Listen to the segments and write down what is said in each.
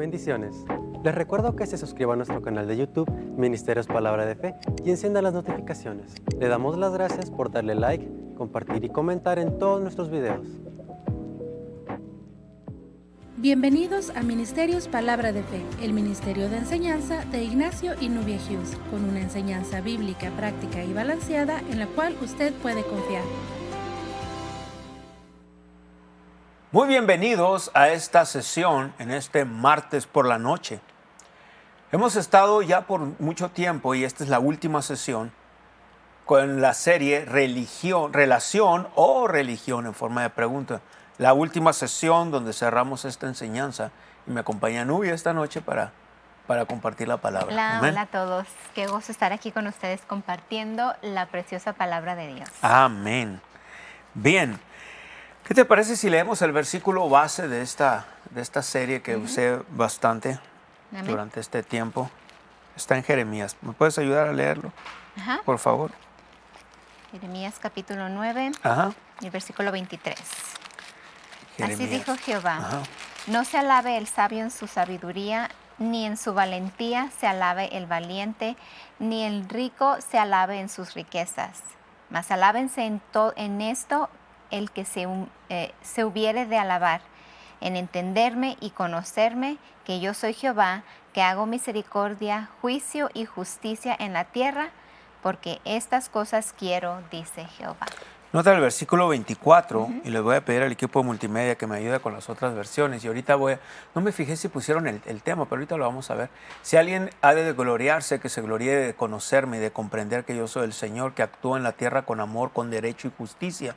Bendiciones. Les recuerdo que se suscriban a nuestro canal de YouTube, Ministerios Palabra de Fe, y enciendan las notificaciones. Le damos las gracias por darle like, compartir y comentar en todos nuestros videos. Bienvenidos a Ministerios Palabra de Fe, el ministerio de enseñanza de Ignacio y Nubia Hughes, con una enseñanza bíblica, práctica y balanceada en la cual usted puede confiar. Muy bienvenidos a esta sesión en este martes por la noche. Hemos estado ya por mucho tiempo, y esta es la última sesión, con la serie Relación o Religión en forma de pregunta. La última sesión donde cerramos esta enseñanza, y me acompaña Nubia esta noche para compartir la palabra. Hola, Amén. hola a todos. Qué gozo estar aquí con ustedes compartiendo la preciosa palabra de Dios. Amén. Bien. ¿Qué te parece si leemos el versículo base de esta serie que usé bastante Amén. durante este tiempo? Está en Jeremías. ¿Me puedes ayudar a leerlo, Ajá. por favor? Jeremías capítulo 9 Ajá. y versículo 23. Jeremías. Así dijo Jehová: Ajá. No se alabe el sabio en su sabiduría, ni en su valentía se alabe el valiente, ni el rico se alabe en sus riquezas. Mas alábense en esto el que se hubiere de alabar, en entenderme y conocerme, que yo soy Jehová, que hago misericordia, juicio y justicia en la tierra, porque estas cosas quiero, dice Jehová. Nota el versículo 24, y les voy a pedir al equipo de multimedia que me ayude con las otras versiones. Y ahorita no me fijé si pusieron el tema, pero ahorita lo vamos a ver. Si alguien ha de gloriarse, que se gloríe de conocerme y de comprender que yo soy el Señor, que actúa en la tierra con amor, con derecho y justicia.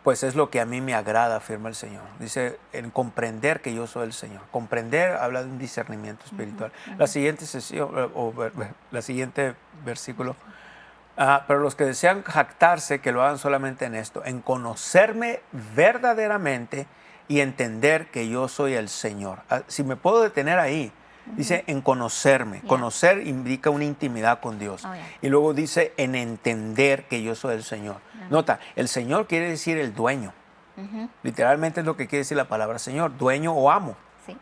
Pues es lo que a mí me agrada, afirma el Señor. Dice, en comprender que yo soy el Señor. Comprender habla de un discernimiento espiritual. La siguiente sesión, la siguiente versículo. Pero los que desean jactarse, que lo hagan solamente en esto, en conocerme verdaderamente y entender que yo soy el Señor. Si me puedo detener ahí, dice en conocerme. Yeah. Conocer indica una intimidad con Dios. Oh, yeah. Y luego dice en entender que yo soy el Señor. Nota, el Señor quiere decir el dueño. Literalmente es lo que quiere decir la palabra Señor, dueño o amo. Sí.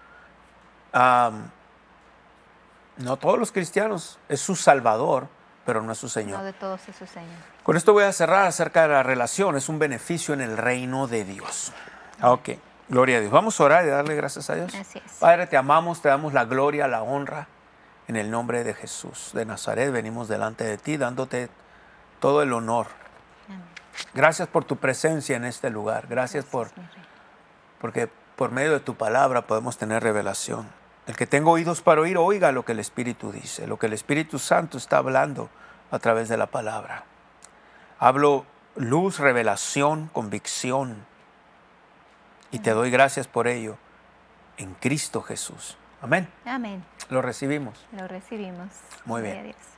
No todos los cristianos, es su Salvador, pero no es su Señor. No de todos es su Señor. Con esto voy a cerrar acerca de la relación. Es un beneficio en el reino de Dios. Ok, gloria a Dios. Vamos a orar y darle gracias a Dios. Así es. Padre, te amamos, te damos la gloria, la honra. En el nombre de Jesús de Nazaret venimos delante de ti, dándote todo el honor. Amén. Gracias por tu presencia en este lugar. Gracias mi Rey. porque por medio de tu palabra podemos tener revelación. El que tenga oídos para oír, oiga lo que el Espíritu dice, lo que el Espíritu Santo está hablando a través de la palabra. Hablo luz, revelación, convicción, y te doy gracias por ello en Cristo Jesús. Amén. Amén. Lo recibimos. Lo recibimos. Muy Gloria bien. a Dios.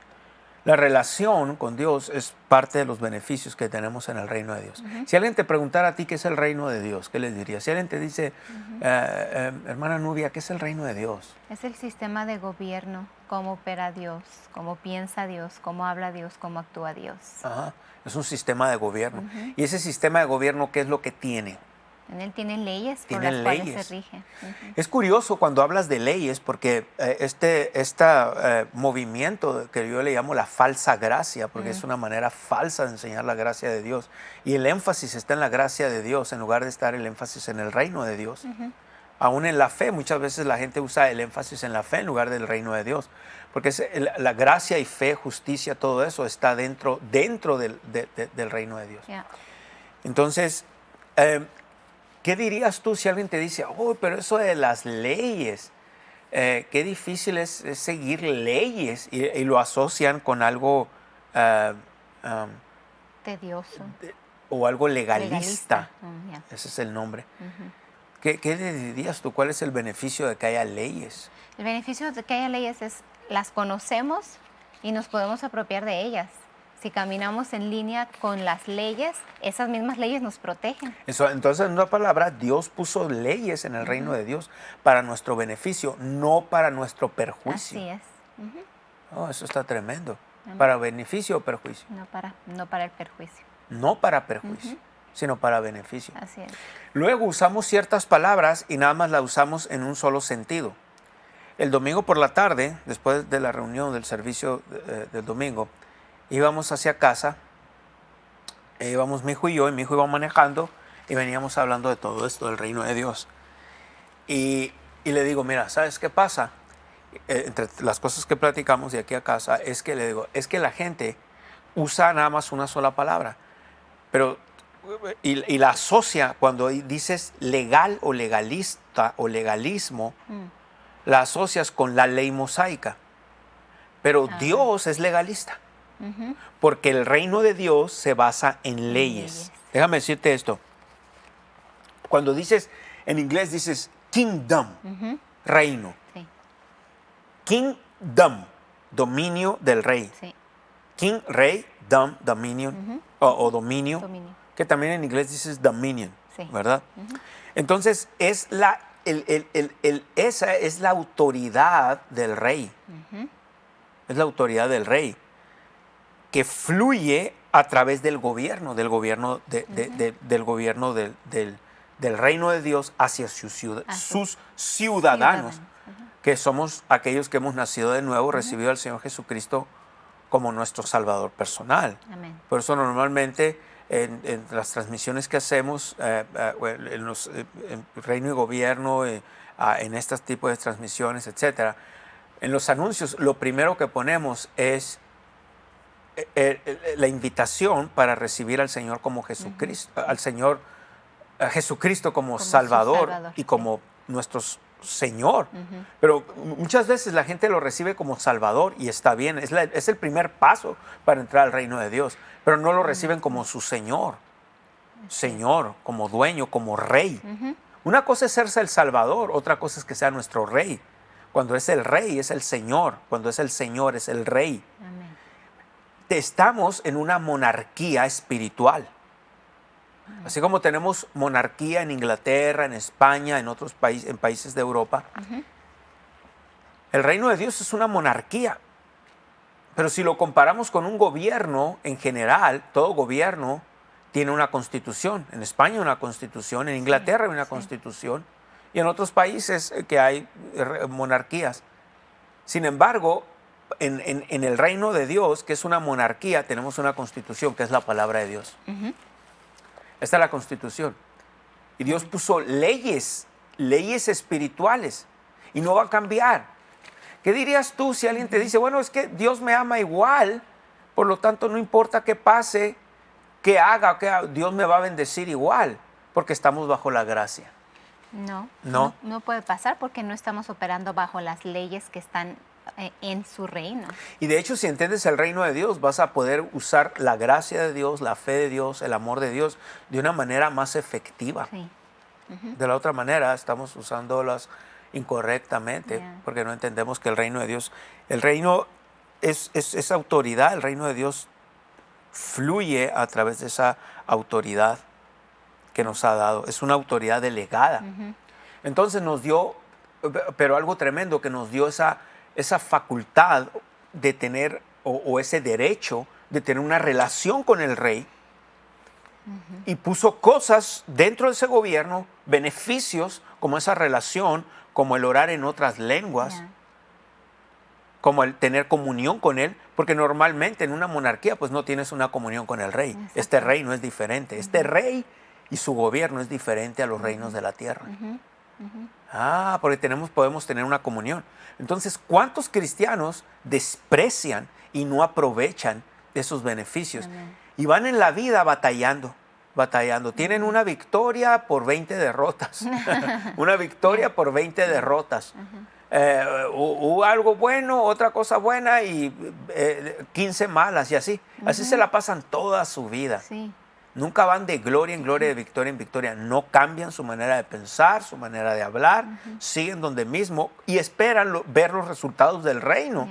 La relación con Dios es parte de los beneficios que tenemos en el reino de Dios. Si alguien te preguntara a ti qué es el reino de Dios, ¿qué les dirías? Si alguien te dice, hermana Nubia, ¿qué es el reino de Dios? Es el sistema de gobierno, cómo opera Dios, cómo piensa Dios, cómo habla Dios, cómo actúa Dios. Ajá. Es un sistema de gobierno. Y ese sistema de gobierno, ¿qué es lo que tiene? En él tiene leyes por Tiene las cuales leyes. se rige. Es curioso cuando hablas de leyes, porque este movimiento que yo le llamo la falsa gracia, porque es una manera falsa de enseñar la gracia de Dios, y el énfasis está en la gracia de Dios en lugar de estar el énfasis en el reino de Dios. Aún en la fe, muchas veces la gente usa el énfasis en la fe en lugar del reino de Dios, porque la gracia y fe, justicia, todo eso está dentro del reino de Dios. Yeah. Entonces, ¿qué dirías tú si alguien te dice, oh, pero eso de las leyes, qué difícil es seguir leyes y lo asocian con algo Tedioso. o algo legalista? Yeah. Ese es el nombre. ¿Qué dirías tú? ¿Cuál es el beneficio de que haya leyes? El beneficio de que haya leyes es las conocemos y nos podemos apropiar de ellas. Si caminamos en línea con las leyes, esas mismas leyes nos protegen. Entonces, en una palabra, Dios puso leyes en el reino de Dios para nuestro beneficio, no para nuestro perjuicio. Así es. Oh, eso está tremendo. ¿Para beneficio o perjuicio? No para el perjuicio. No para perjuicio. sino para beneficio. Así es. Luego usamos ciertas palabras y nada más las usamos en un solo sentido. El domingo por la tarde, después de la reunión del servicio del domingo, íbamos hacia casa, íbamos mi hijo y yo, y mi hijo iba manejando y veníamos hablando de todo esto, del reino de Dios. Y le digo, mira, ¿sabes qué pasa? Entre las cosas que platicamos de aquí a casa, es que le digo, es que la gente usa nada más una sola palabra, pero y la asocia cuando dices legal o legalista o legalismo, la asocias con la ley mosaica. Pero Dios es legalista, porque el reino de Dios se basa en leyes. Déjame decirte esto. Cuando dices, en inglés dices kingdom, reino. Sí. Kingdom, dominio del rey. Sí. King, rey, dominion, o dominio, Dominio. que también en inglés dices dominion, Sí. ¿verdad? Entonces, es esa es la autoridad del rey. Es la autoridad del rey que fluye a través del gobierno del reino de Dios hacia sus ciudadanos, que somos aquellos que hemos nacido de nuevo, recibido al Señor Jesucristo como nuestro Salvador personal. Amén. Por eso normalmente en las transmisiones que hacemos en Reino y Gobierno, en este tipo de transmisiones, etcétera, en los anuncios lo primero que ponemos es la invitación para recibir al Señor como Jesucristo, al Señor a Jesucristo como Salvador y como nuestro Señor. Pero muchas veces la gente lo recibe como Salvador y está bien, es el primer paso para entrar al reino de Dios, pero no lo reciben como su Señor, como dueño, como Rey. Una cosa es serse el Salvador, otra cosa es que sea nuestro Rey. Cuando es el Rey, es el Señor. Cuando es el Señor, es el Rey. Amén. Estamos en una monarquía espiritual. Así como tenemos monarquía en Inglaterra, en España, en otros países, en países de Europa, el reino de Dios es una monarquía. Pero si lo comparamos con un gobierno en general, todo gobierno tiene una constitución. En España hay una constitución, en Inglaterra hay una constitución, y en otros países que hay monarquías. Sin embargo, en el reino de Dios, que es una monarquía, tenemos una constitución, que es la palabra de Dios. Esta es la constitución. Y Dios puso leyes espirituales, y no va a cambiar. ¿Qué dirías tú si alguien te dice, bueno, es que Dios me ama igual, por lo tanto no importa qué pase, qué haga, Dios me va a bendecir igual, porque estamos bajo la gracia? No puede pasar porque no estamos operando bajo las leyes que están en su reino. Y de hecho, si entiendes el reino de Dios, vas a poder usar la gracia de Dios, la fe de Dios, el amor de Dios de una manera más efectiva. Sí. De la otra manera, estamos usándolas incorrectamente, porque no entendemos que el reino de Dios, el reino es autoridad, el reino de Dios fluye a través de esa autoridad que nos ha dado. Es una autoridad delegada. Entonces nos dio, pero algo tremendo, que nos dio esa facultad de tener, o ese derecho de tener una relación con el rey, y puso cosas dentro de ese gobierno, beneficios como esa relación, como el orar en otras lenguas, como el tener comunión con él, porque normalmente en una monarquía pues no tienes una comunión con el rey. Exacto. Este reino es diferente. Este rey y su gobierno es diferente a los reinos de la tierra. Porque podemos tener una comunión. Entonces, ¿cuántos cristianos desprecian y no aprovechan esos beneficios? Y van en la vida batallando. Tienen una victoria por 20 derrotas. Una victoria por 20 derrotas. Hubo algo bueno, otra cosa buena y 15 malas y así. Así se la pasan toda su vida. Sí. Nunca van de gloria en gloria, de victoria en victoria. No cambian su manera de pensar, su manera de hablar. Siguen donde mismo y esperan ver los resultados del reino.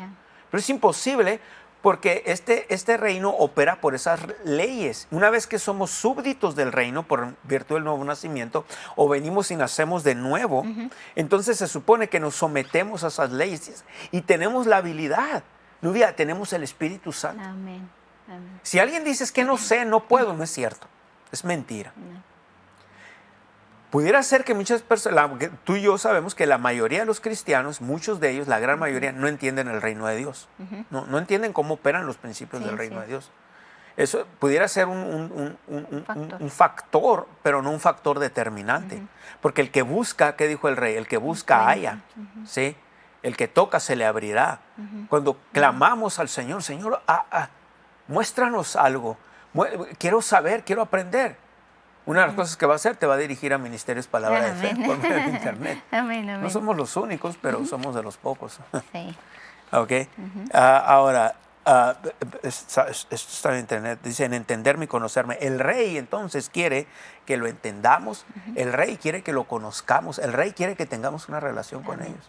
Pero es imposible, porque este reino opera por esas leyes. Una vez que somos súbditos del reino por virtud del nuevo nacimiento, o venimos y nacemos de nuevo, entonces se supone que nos sometemos a esas leyes y tenemos la habilidad. Nubia, tenemos el Espíritu Santo. Amén. Amén. Si alguien dice es que no sé, no puedo, no es cierto. Es mentira. No. Pudiera ser que muchas personas, tú y yo sabemos que la mayoría de los cristianos, muchos de ellos, la gran mayoría, no entienden el reino de Dios. No entienden cómo operan los principios del reino de Dios. Eso pudiera ser un factor, pero no un factor determinante. Porque el que busca, ¿qué dijo el rey? El que busca halla, ¿sí? El que toca se le abrirá. Cuando clamamos al Señor, Señor, muéstranos algo. Quiero saber, quiero aprender. Una de las cosas que va a hacer, te va a dirigir a Ministerios Palabra de Fe por medio de internet. Amén. No somos los únicos, pero somos de los pocos. Sí. Ok. Ahora, esto está en internet, dice en entenderme y conocerme. El rey entonces quiere que lo entendamos, el rey quiere que lo conozcamos, el rey quiere que tengamos una relación con ellos.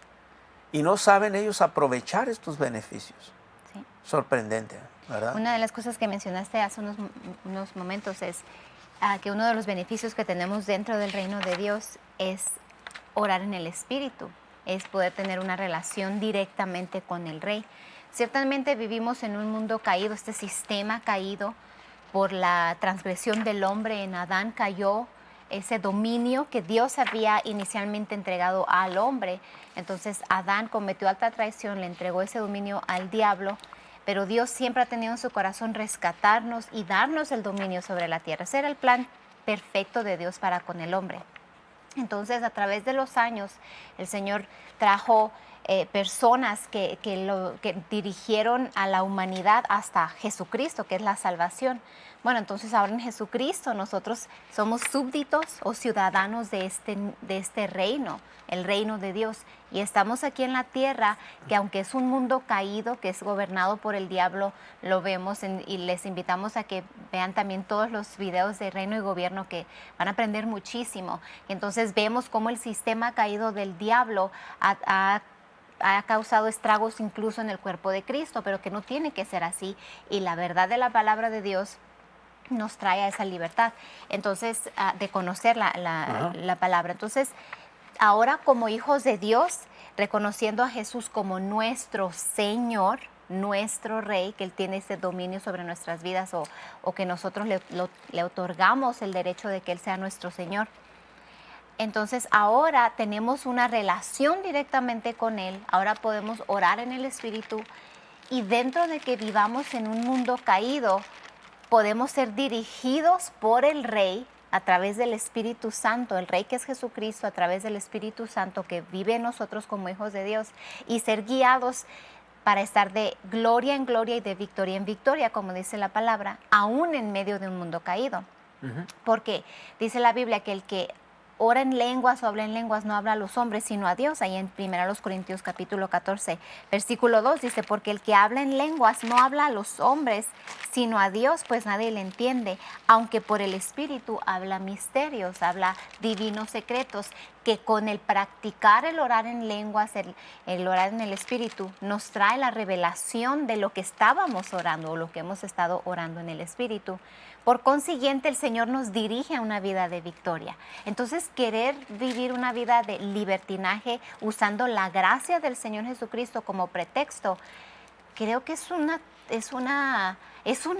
Y no saben ellos aprovechar estos beneficios. Sí. Sorprendente, ¿verdad? Una de las cosas que mencionaste hace unos momentos es que uno de los beneficios que tenemos dentro del reino de Dios es orar en el Espíritu, es poder tener una relación directamente con el Rey. Ciertamente vivimos en un mundo caído, este sistema caído por la transgresión del hombre. En Adán cayó ese dominio que Dios había inicialmente entregado al hombre. Entonces Adán cometió alta traición, le entregó ese dominio al diablo, pero Dios siempre ha tenido en su corazón rescatarnos y darnos el dominio sobre la tierra. Ese era el plan perfecto de Dios para con el hombre. Entonces, a través de los años, el Señor trajo personas que dirigieron a la humanidad hasta Jesucristo, que es la salvación. Bueno, entonces ahora en Jesucristo nosotros somos súbditos o ciudadanos de este reino, el reino de Dios. Y estamos aquí en la tierra, que aunque es un mundo caído, que es gobernado por el diablo, lo vemos y les invitamos a que vean también todos los videos de Reino y Gobierno, que van a aprender muchísimo. Entonces vemos cómo el sistema caído del diablo ha causado estragos incluso en el cuerpo de Cristo, pero que no tiene que ser así. Y la verdad de la palabra de Dios nos trae a esa libertad, entonces, de conocer la palabra. Entonces, ahora como hijos de Dios, reconociendo a Jesús como nuestro Señor, nuestro Rey, que Él tiene ese dominio sobre nuestras vidas, o que nosotros le otorgamos el derecho de que Él sea nuestro Señor. Entonces ahora tenemos una relación directamente con Él, ahora podemos orar en el Espíritu, y dentro de que vivamos en un mundo caído, podemos ser dirigidos por el Rey a través del Espíritu Santo, el Rey que es Jesucristo, a través del Espíritu Santo que vive en nosotros como hijos de Dios, y ser guiados para estar de gloria en gloria y de victoria en victoria, como dice la palabra, aún en medio de un mundo caído. Porque dice la Biblia que el que ora en lenguas o habla en lenguas no habla a los hombres sino a Dios. Ahí en 1 Corintios capítulo 14, versículo 2 dice, porque el que habla en lenguas no habla a los hombres sino a Dios, pues nadie le entiende, aunque por el Espíritu habla misterios, habla divinos secretos, que con el practicar el orar en lenguas, el orar en el Espíritu, nos trae la revelación de lo que estábamos orando o lo que hemos estado orando en el Espíritu. Por consiguiente, el Señor nos dirige a una vida de victoria. Entonces, querer vivir una vida de libertinaje usando la gracia del Señor Jesucristo como pretexto, creo que es un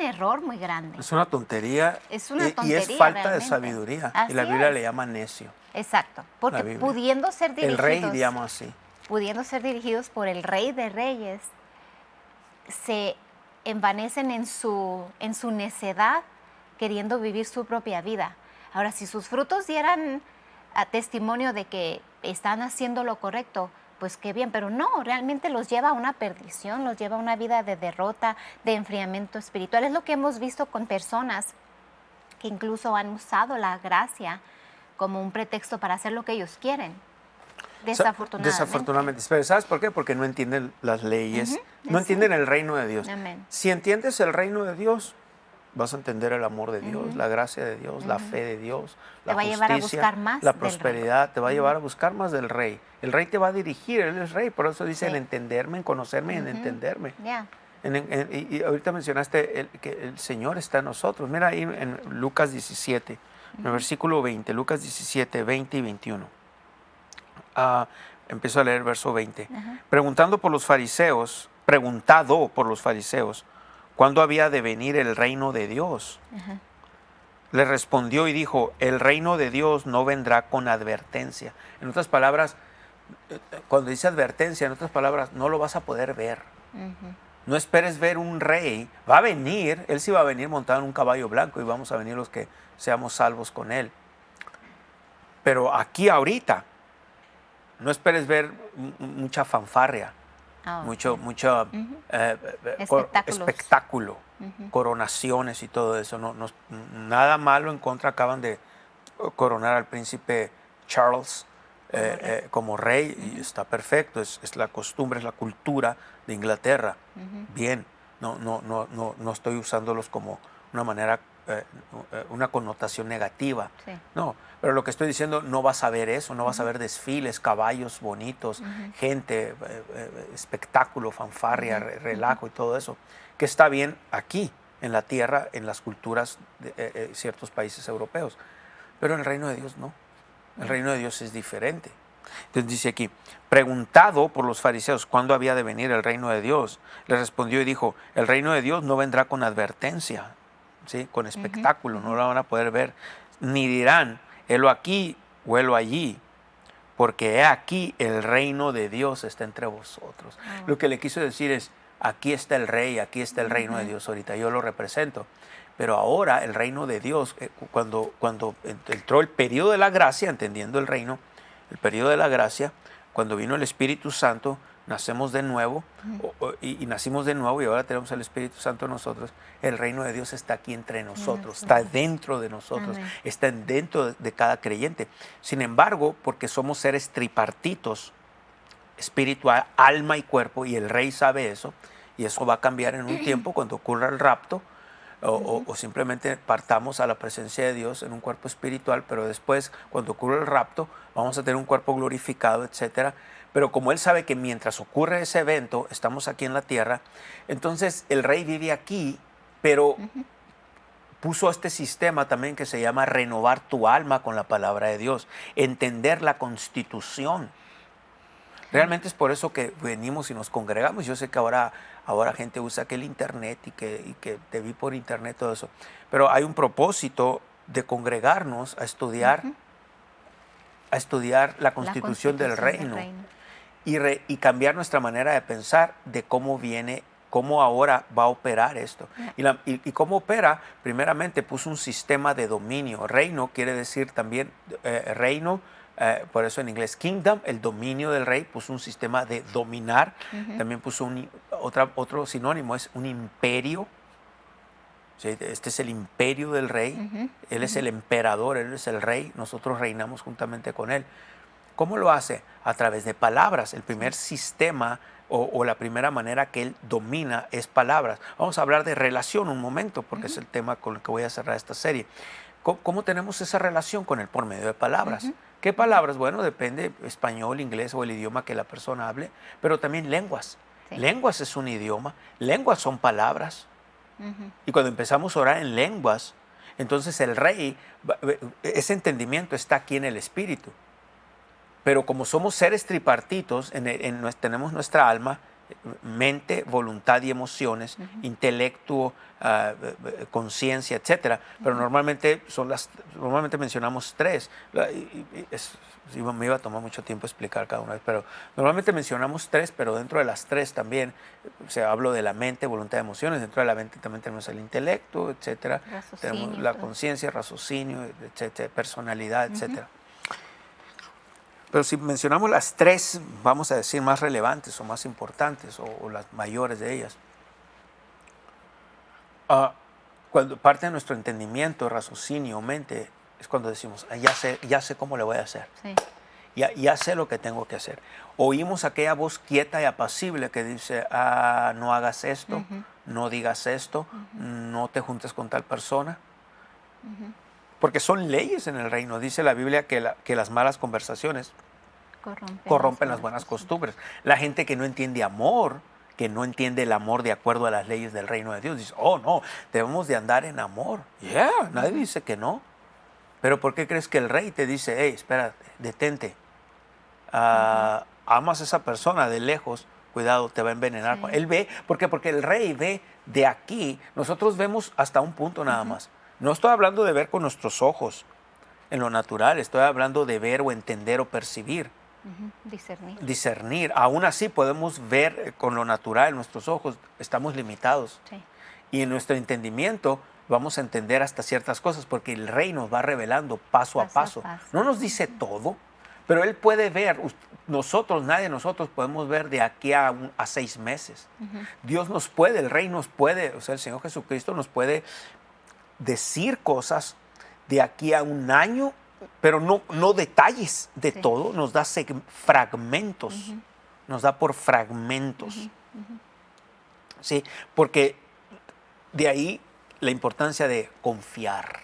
error muy grande. Es una tontería. Es una tontería, y es falta realmente de sabiduría. Así y la Biblia es. le llama necio. Exacto, porque pudiendo ser dirigidos, el rey, digamos así, pudiendo ser dirigidos por el Rey de Reyes, se envanecen en su necedad, queriendo vivir su propia vida. Ahora, si sus frutos dieran testimonio de que están haciendo lo correcto, pues qué bien, pero no, realmente los lleva a una perdición, los lleva a una vida de derrota, de enfriamiento espiritual. Es lo que hemos visto con personas que incluso han usado la gracia como un pretexto para hacer lo que ellos quieren. Desafortunadamente. Pero ¿sabes por qué? Porque no entienden las leyes, no entienden el reino de Dios. Amén. Si entiendes el reino de Dios, vas a entender el amor de Dios, la gracia de Dios, la fe de Dios, la justicia, te va a llevar a buscar más la del prosperidad, te va a llevar a buscar más del Rey. El Rey te va a dirigir, Él es Rey, por eso dice en entenderme, en conocerme y en entenderme. Y ahorita mencionaste que el Señor está en nosotros. Mira ahí en Lucas 17, en el versículo 20, Lucas 17, 20 y 21. Empiezo a leer verso 20. Preguntado por los fariseos, ¿cuándo había de venir el reino de Dios? le respondió y dijo, el reino de Dios no vendrá con advertencia. En otras palabras, cuando dice advertencia, en otras palabras, no lo vas a poder ver. No esperes ver un rey. Va a venir, él sí va a venir montado en un caballo blanco y vamos a venir los que seamos salvos con él. Pero aquí ahorita, no esperes ver mucha fanfarria, mucho espectáculo, coronaciones y todo eso. Nada malo en contra. Acaban de coronar al príncipe Charles como rey y está perfecto. Es la costumbre, es la cultura de Inglaterra. Bien, no estoy usándolos como una manera, una connotación negativa. Sí. No, pero lo que estoy diciendo, no vas a ver eso, no vas a ver desfiles, caballos bonitos, gente, espectáculo, fanfarria, relajo y todo eso, que está bien aquí, en la tierra, en las culturas de ciertos países europeos. Pero en el reino de Dios no. El reino de Dios es diferente. Entonces dice aquí, preguntado por los fariseos cuándo había de venir el reino de Dios, le respondió y dijo, el reino de Dios no vendrá con advertencia, ¿sí? Con espectáculo, no lo van a poder ver, ni dirán, helo aquí o helo allí, porque he aquí el reino de Dios está entre vosotros. Lo que le quiso decir es, aquí está el rey, aquí está el reino de Dios ahorita, yo lo represento. Pero ahora el reino de Dios, cuando entró el periodo de la gracia, entendiendo el reino, el periodo de la gracia, cuando vino el Espíritu Santo, nacemos de nuevo y nacimos de nuevo y ahora tenemos el Espíritu Santo en nosotros. El reino de Dios está aquí entre nosotros, está dentro de nosotros, está dentro de cada creyente. Sin embargo, porque somos seres tripartitos, espiritual, alma y cuerpo, y el rey sabe eso, y eso va a cambiar en un tiempo cuando ocurra el rapto, o simplemente partamos a la presencia de Dios en un cuerpo espiritual, pero después, cuando ocurre el rapto, vamos a tener un cuerpo glorificado, etcétera. Pero como Él sabe que mientras ocurre ese evento, estamos aquí en la tierra, entonces el rey vive aquí, pero puso este sistema también que se llama renovar tu alma con la palabra de Dios, entender la constitución. Realmente es por eso que venimos y nos congregamos. Yo sé que ahora gente usa que el internet y que te vi por internet, todo eso. Pero hay un propósito de congregarnos a estudiar, la constitución del reino. Y cambiar nuestra manera de pensar de cómo viene, cómo ahora va a operar esto. Y cómo opera, primeramente puso un sistema de dominio. Reino quiere decir también reino. Por eso en inglés kingdom, el dominio del rey, puso un sistema de dominar. También puso otro sinónimo, es un imperio. ¿Sí? Este es el imperio del rey. Él es el emperador, él es el rey. Nosotros reinamos juntamente con él. ¿Cómo lo hace? A través de palabras. El primer sistema o la primera manera que él domina es palabras. Vamos a hablar de relación un momento, porque es el tema con el que voy a cerrar esta serie. ¿Cómo tenemos esa relación con él? Por medio de palabras. ¿Qué palabras? Bueno, depende español, inglés o el idioma que la persona hable, pero también lenguas. Sí. Lenguas es un idioma, lenguas son palabras. Y cuando empezamos a orar en lenguas, entonces el rey, ese entendimiento está aquí en el espíritu. Pero como somos seres tripartitos, tenemos nuestra alma, mente, voluntad y emociones, intelecto, conciencia, etcétera. Pero normalmente mencionamos tres. Me iba a tomar mucho tiempo explicar cada una vez, pero normalmente mencionamos tres, pero dentro de las tres también, hablo de la mente, voluntad y emociones. Dentro de la mente también tenemos el intelecto, etcétera. Tenemos la conciencia, raciocinio, etcétera, personalidad, etcétera. Pero si mencionamos las tres, vamos a decir, más relevantes o más importantes o las mayores de ellas, cuando parte de nuestro entendimiento, raciocinio, mente, es cuando decimos, ya sé cómo le voy a hacer. Sí. Ya sé lo que tengo que hacer. Oímos aquella voz quieta y apacible que dice, no hagas esto, no digas esto, no te juntes con tal persona. Porque son leyes en el reino. Dice la Biblia que las malas conversaciones corrompen las buenas costumbres. La gente que no entiende amor, que no entiende el amor de acuerdo a las leyes del reino de Dios, dice, no, debemos de andar en amor. Nadie dice que no. Pero ¿por qué crees que el rey te dice, hey, espérate, detente? Amas a esa persona de lejos, cuidado, te va a envenenar. Sí. Él ve, ¿por qué? Porque el rey ve de aquí. Nosotros vemos hasta un punto nada más. No estoy hablando de ver con nuestros ojos en lo natural, estoy hablando de ver o entender o percibir. Discernir. Discernir. Aún así podemos ver con lo natural en nuestros ojos, estamos limitados. Sí. Y en nuestro entendimiento vamos a entender hasta ciertas cosas porque el Rey nos va revelando paso a paso. No nos dice todo, pero Él puede ver. Nosotros, nadie de nosotros podemos ver de aquí a 6 meses. Dios nos puede, el Rey nos puede, o sea, el Señor Jesucristo nos puede decir cosas de aquí a 1 año, pero no detalles de todo, nos da fragmentos, nos da por fragmentos. Sí, porque de ahí la importancia de confiar.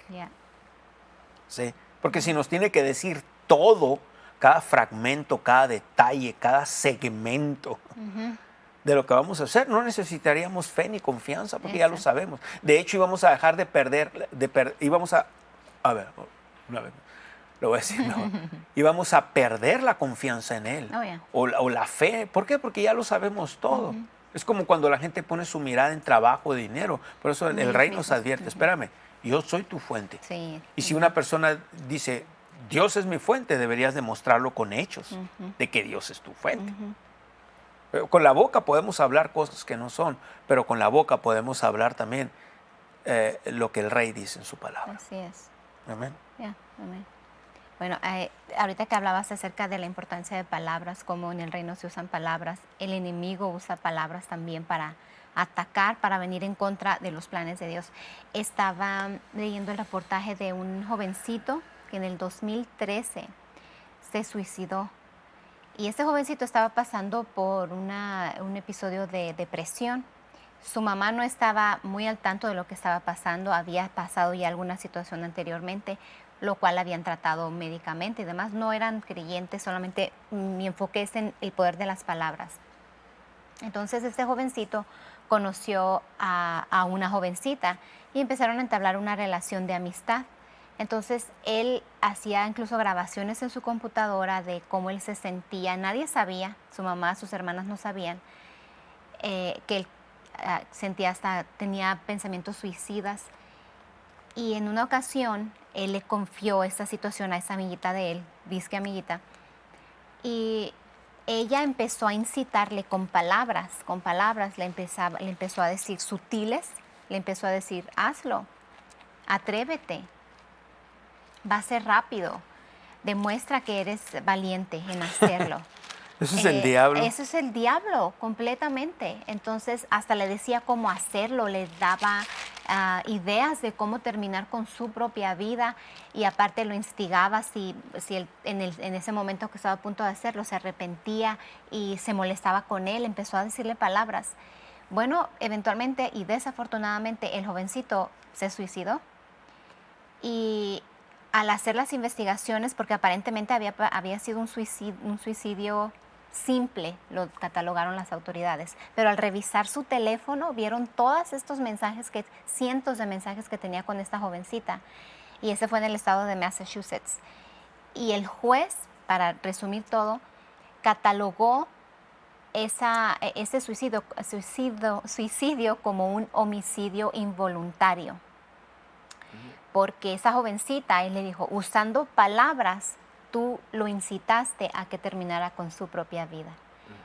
¿Sí? Porque si nos tiene que decir todo, cada fragmento, cada detalle, cada segmento de lo que vamos a hacer, no necesitaríamos fe ni confianza porque ya lo sabemos. De hecho, íbamos a dejar de perder, íbamos a ver, una vez, lo voy a decir mejor, íbamos a perder la confianza en Él o la fe. ¿Por qué? Porque ya lo sabemos todo. Es como cuando la gente pone su mirada en trabajo, dinero. Por eso el Rey nos advierte, espérame, yo soy tu fuente. Sí. Y si una persona dice, Dios es mi fuente, deberías demostrarlo con hechos de que Dios es tu fuente. Con la boca podemos hablar cosas que no son, pero con la boca podemos hablar también lo que el Rey dice en su palabra. Así es. Amén. Amén. Bueno, ahorita que hablabas acerca de la importancia de palabras, como en el reino se usan palabras, el enemigo usa palabras también para atacar, para venir en contra de los planes de Dios. Estaba leyendo el reportaje de un jovencito que en el 2013 se suicidó. Y este jovencito estaba pasando por un episodio de depresión. Su mamá no estaba muy al tanto de lo que estaba pasando, había pasado ya alguna situación anteriormente, lo cual habían tratado médicamente y demás. No eran creyentes, solamente mi enfoque es en el poder de las palabras. Entonces este jovencito conoció a una jovencita y empezaron a entablar una relación de amistad. Entonces él hacía incluso grabaciones en su computadora de cómo él se sentía. Nadie sabía, su mamá, sus hermanas no sabían, que él tenía pensamientos suicidas. Y en una ocasión él le confió esta situación a esa amiguita de él, disque amiguita, y ella empezó a incitarle con palabras, le empezó a decir sutiles, le empezó a decir, hazlo, atrévete, va a ser rápido, demuestra que eres valiente en hacerlo. Eso es el diablo. Eso es el diablo, completamente. Entonces, hasta le decía cómo hacerlo, le daba ideas de cómo terminar con su propia vida y aparte lo instigaba si él, en ese momento que estaba a punto de hacerlo se arrepentía y se molestaba con él, empezó a decirle palabras. Bueno, eventualmente y desafortunadamente el jovencito se suicidó y al hacer las investigaciones, porque aparentemente había sido un suicidio simple, lo catalogaron las autoridades, pero al revisar su teléfono vieron todos estos mensajes, cientos de mensajes que tenía con esta jovencita, y ese fue en el estado de Massachusetts. Y el juez, para resumir todo, catalogó ese suicidio como un homicidio involuntario. Porque esa jovencita, él le dijo, usando palabras, tú lo incitaste a que terminara con su propia vida.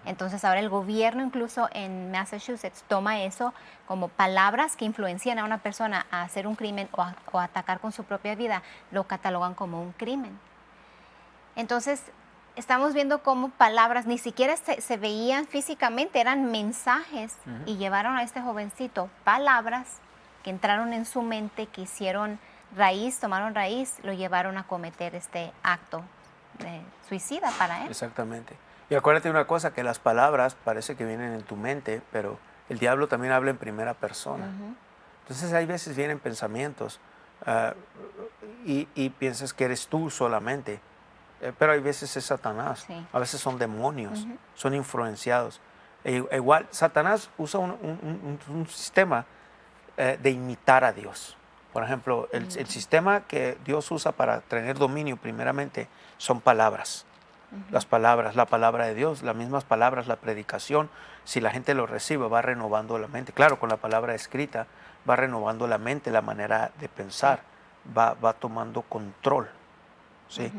Entonces ahora el gobierno incluso en Massachusetts toma eso como palabras que influencian a una persona a hacer un crimen o a atacar con su propia vida, lo catalogan como un crimen. Entonces estamos viendo cómo palabras ni siquiera se veían físicamente, eran mensajes y llevaron a este jovencito palabras que entraron en su mente, que hicieron tomaron raíz, lo llevaron a cometer este acto de suicida para él. Exactamente. Y acuérdate una cosa, que las palabras parece que vienen en tu mente, pero el diablo también habla en primera persona. Entonces hay veces vienen pensamientos y piensas que eres tú solamente, pero hay veces es Satanás, a veces son demonios, son influenciados. Igual, Satanás usa un sistema de imitar a Dios. Por ejemplo, el sistema que Dios usa para tener dominio primeramente son palabras. Las palabras, la palabra de Dios, las mismas palabras, la predicación, si la gente lo recibe, va renovando la mente. Claro, con la palabra escrita va renovando la mente, la manera de pensar, va tomando control. ¿Sí?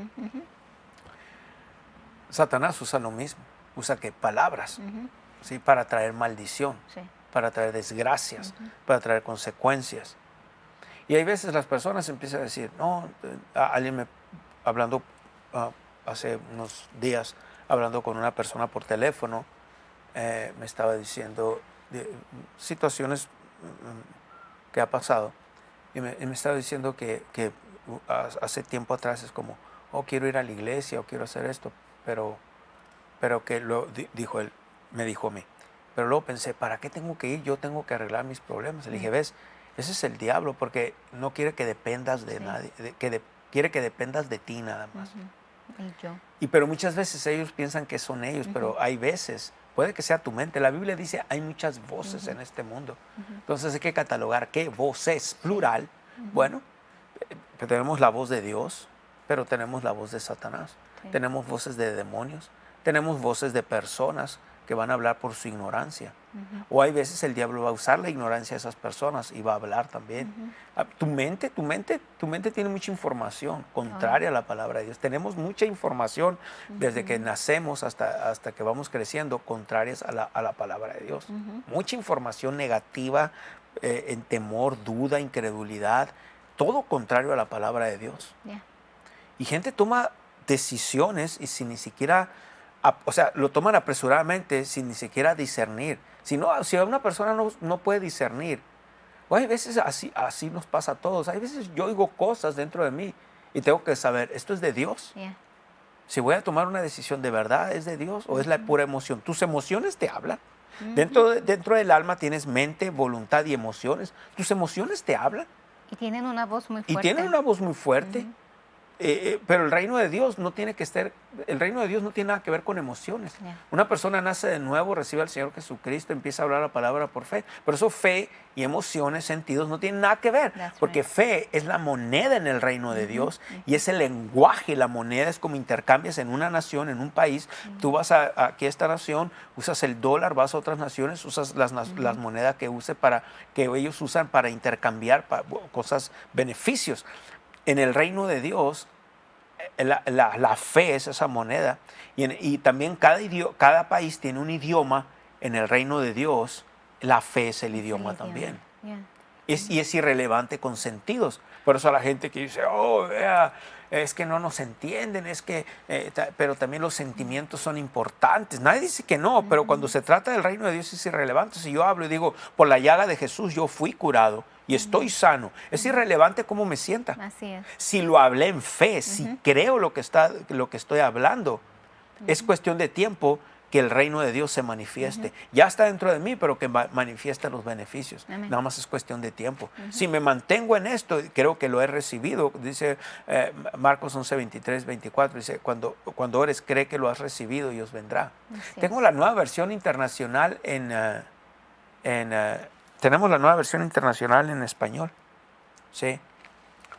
Satanás usa lo mismo, usa que palabras, ¿sí? Para traer maldición, para traer desgracias, para traer consecuencias. Y hay veces las personas empiezan a decir, no, alguien hablando hace unos días, hablando con una persona por teléfono, me estaba diciendo situaciones que ha pasado, y me estaba diciendo que hace tiempo atrás es como, oh, quiero ir a la iglesia o quiero hacer esto, pero que dijo él, me dijo a mí. Pero luego pensé, ¿para qué tengo que ir? Yo tengo que arreglar mis problemas. Le dije, ves, ese es el diablo, porque no quiere que dependas de nadie, quiere que dependas de ti nada más. Pero muchas veces ellos piensan que son ellos, pero hay veces, puede que sea tu mente. La Biblia dice, hay muchas voces en este mundo. Entonces hay que catalogar qué voces, plural. Bueno, tenemos la voz de Dios, pero tenemos la voz de Satanás. Tenemos voces de demonios, tenemos voces de personas que van a hablar por su ignorancia. O hay veces el diablo va a usar la ignorancia de esas personas y va a hablar también. Tu mente tiene mucha información contraria a la palabra de Dios. Tenemos mucha información desde que nacemos hasta que vamos creciendo, contrarias a la palabra de Dios. Mucha información negativa, en temor, duda, incredulidad, todo contrario a la palabra de Dios. Y gente toma decisiones y sin ni siquiera, o sea, lo toman apresuradamente sin ni siquiera discernir. Si una persona no puede discernir, o hay veces así nos pasa a todos. Hay veces yo oigo cosas dentro de mí y tengo que saber, ¿esto es de Dios? Si voy a tomar una decisión de verdad, ¿es de Dios o es la pura emoción? Tus emociones te hablan. Dentro del alma tienes mente, voluntad y emociones. Tus emociones te hablan. Y tienen una voz muy fuerte. Pero el reino de Dios no tiene nada que ver con emociones. Una persona nace de nuevo, recibe al Señor Jesucristo, empieza a hablar la palabra por fe. Pero eso, fe y emociones, sentidos, no tienen nada que ver. Porque fe es la moneda en el reino de Dios y es el lenguaje. La moneda es como intercambias en una nación, en un país. Tú vas aquí a esta nación, usas el dólar, vas a otras naciones, usas las monedas que ellos usan para intercambiar cosas, beneficios. En el reino de Dios, la fe es esa moneda. Y también cada país tiene un idioma. En el reino de Dios, la fe es el idioma también. Y es irrelevante con sentidos. Por eso a la gente que dice, es que no nos entienden, pero también los sentimientos son importantes. Nadie dice que no, pero cuando se trata del reino de Dios es irrelevante. Si yo hablo y digo, por la llaga de Jesús yo fui curado y estoy sano, es irrelevante cómo me sienta. Así es. Si lo hablé en fe, si creo lo que estoy hablando, es cuestión de tiempo que el reino de Dios se manifieste. Ya está dentro de mí, pero que manifieste los beneficios. Nada más es cuestión de tiempo. Si me mantengo en esto, creo que lo he recibido. Dice Marcos 11, 23, 24, dice, cuando ores, cree que lo has recibido y os vendrá. Tengo la nueva versión internacional tenemos la nueva versión internacional en español. Sí.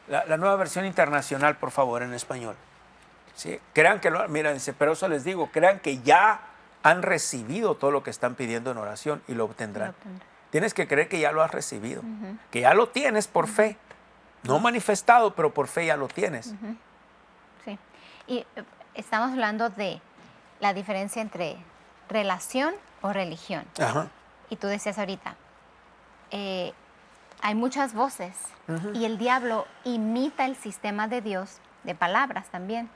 La nueva versión internacional, por favor, en español. Sí. Crean que mira, dice, pero eso les digo, crean que ya han recibido todo lo que están pidiendo en oración y lo obtendrán. Tienes que creer que ya lo has recibido, que ya lo tienes por fe. No manifestado, pero por fe ya lo tienes. Sí. Y estamos hablando de la diferencia entre relación o religión. Y tú decías ahorita, hay muchas voces y el diablo imita el sistema de Dios de palabras también.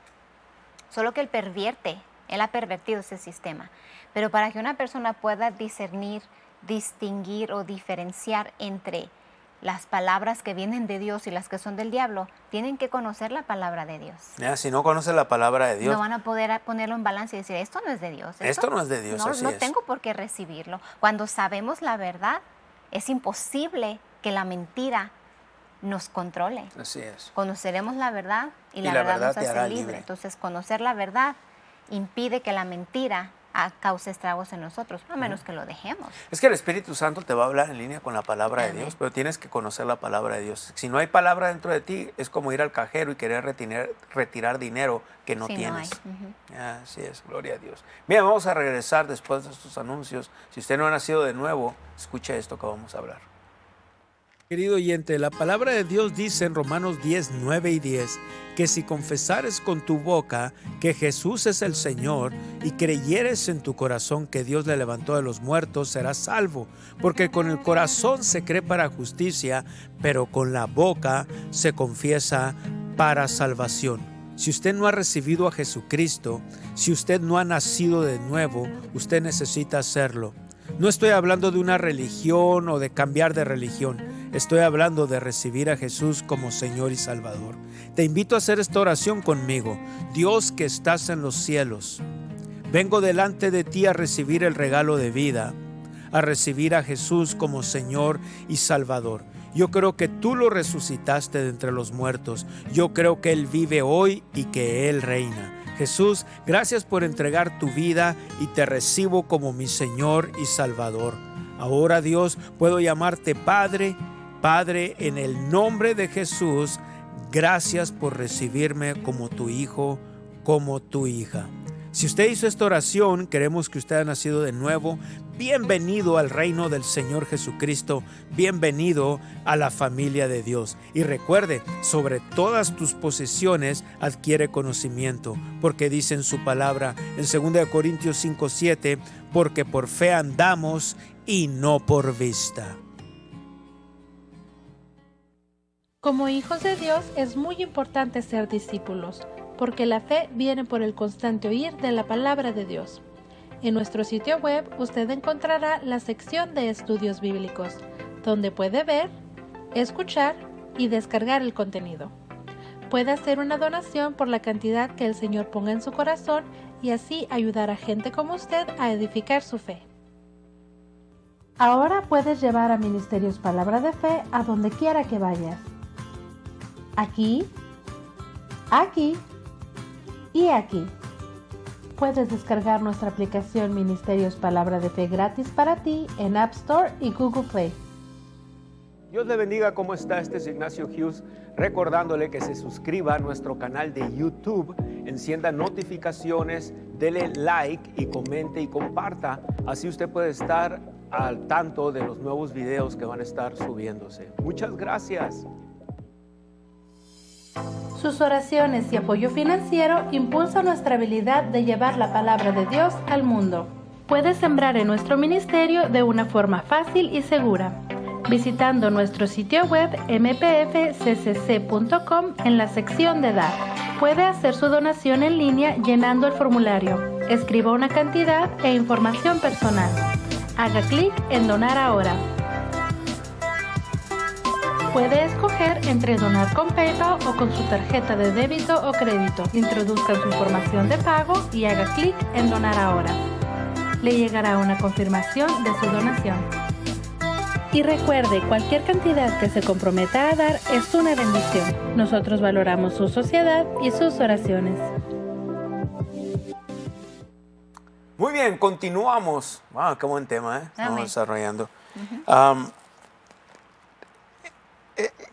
Solo que él ha pervertido ese sistema. Pero para que una persona pueda discernir, distinguir o diferenciar entre las palabras que vienen de Dios y las que son del diablo, tienen que conocer la palabra de Dios. Si no conoces la palabra de Dios, no van a poder ponerlo en balance y decir, esto no es de Dios. Esto no es de Dios, no tengo por qué recibirlo. Cuando sabemos la verdad, es imposible que la mentira nos controle. Así es. Conoceremos la verdad y la verdad nos hace libre. Entonces, conocer la verdad impide que la mentira cause estragos en nosotros, a menos que lo dejemos. Es que el Espíritu Santo te va a hablar en línea con la palabra de Dios, pero tienes que conocer la palabra de Dios. Si no hay palabra dentro de ti, es como ir al cajero y querer retirar dinero que no tienes. Así es, gloria a Dios. Bien, vamos a regresar después de estos anuncios. Si usted no ha nacido de nuevo, escuche esto que vamos a hablar. Querido oyente, la palabra de Dios dice en Romanos 10, 9 y 10, que si confesares con tu boca que Jesús es el Señor y creyeres en tu corazón que Dios le levantó de los muertos, serás salvo. Porque con el corazón se cree para justicia, pero con la boca se confiesa para salvación. Si usted no ha recibido a Jesucristo, si usted no ha nacido de nuevo, usted necesita hacerlo. No estoy hablando de una religión o de cambiar de religión. Estoy hablando de recibir a Jesús como Señor y Salvador. Te invito a hacer esta oración conmigo. Dios que estás en los cielos, vengo delante de ti a recibir el regalo de vida, a recibir a Jesús como Señor y Salvador. Yo creo que tú lo resucitaste de entre los muertos. Yo creo que Él vive hoy y que Él reina. Jesús, gracias por entregar tu vida y te recibo como mi Señor y Salvador. Ahora, Dios, puedo llamarte Padre. Padre, en el nombre de Jesús, gracias por recibirme como tu hijo, como tu hija. Si usted hizo esta oración, queremos que usted haya nacido de nuevo. Bienvenido al reino del Señor Jesucristo. Bienvenido a la familia de Dios. Y recuerde, sobre todas tus posesiones adquiere conocimiento, porque dice en su palabra, en 2 Corintios 5:7, porque por fe andamos y no por vista. Como hijos de Dios es muy importante ser discípulos, porque la fe viene por el constante oír de la palabra de Dios. En nuestro sitio web usted encontrará la sección de estudios bíblicos, donde puede ver, escuchar y descargar el contenido. Puede hacer una donación por la cantidad que el Señor ponga en su corazón y así ayudar a gente como usted a edificar su fe. Ahora puedes llevar a Ministerios Palabra de Fe a donde quiera que vayas. Aquí, aquí y aquí. Puedes descargar nuestra aplicación Ministerios Palabra de Fe gratis para ti en App Store y Google Play. Dios le bendiga, ¿cómo está? Este es Ignacio Hughes, recordándole que se suscriba a nuestro canal de YouTube, encienda notificaciones, dele like y comente y comparta. Así usted puede estar al tanto de los nuevos videos que van a estar subiéndose. Muchas gracias. Sus oraciones y apoyo financiero impulsan nuestra habilidad de llevar la palabra de Dios al mundo. Puedes sembrar en nuestro ministerio de una forma fácil y segura, visitando nuestro sitio web mpfccc.com en la sección de Dar. Puede hacer su donación en línea llenando el formulario. Escriba una cantidad e información personal. Haga clic en Donar ahora. Puede escoger entre donar con PayPal o con su tarjeta de débito o crédito. Introduzca su información de pago y haga clic en Donar ahora. Le llegará una confirmación de su donación. Y recuerde, cualquier cantidad que se comprometa a dar es una bendición. Nosotros valoramos su sociedad y sus oraciones. Muy bien, continuamos. Wow, qué buen tema, ¿eh? Estamos desarrollando.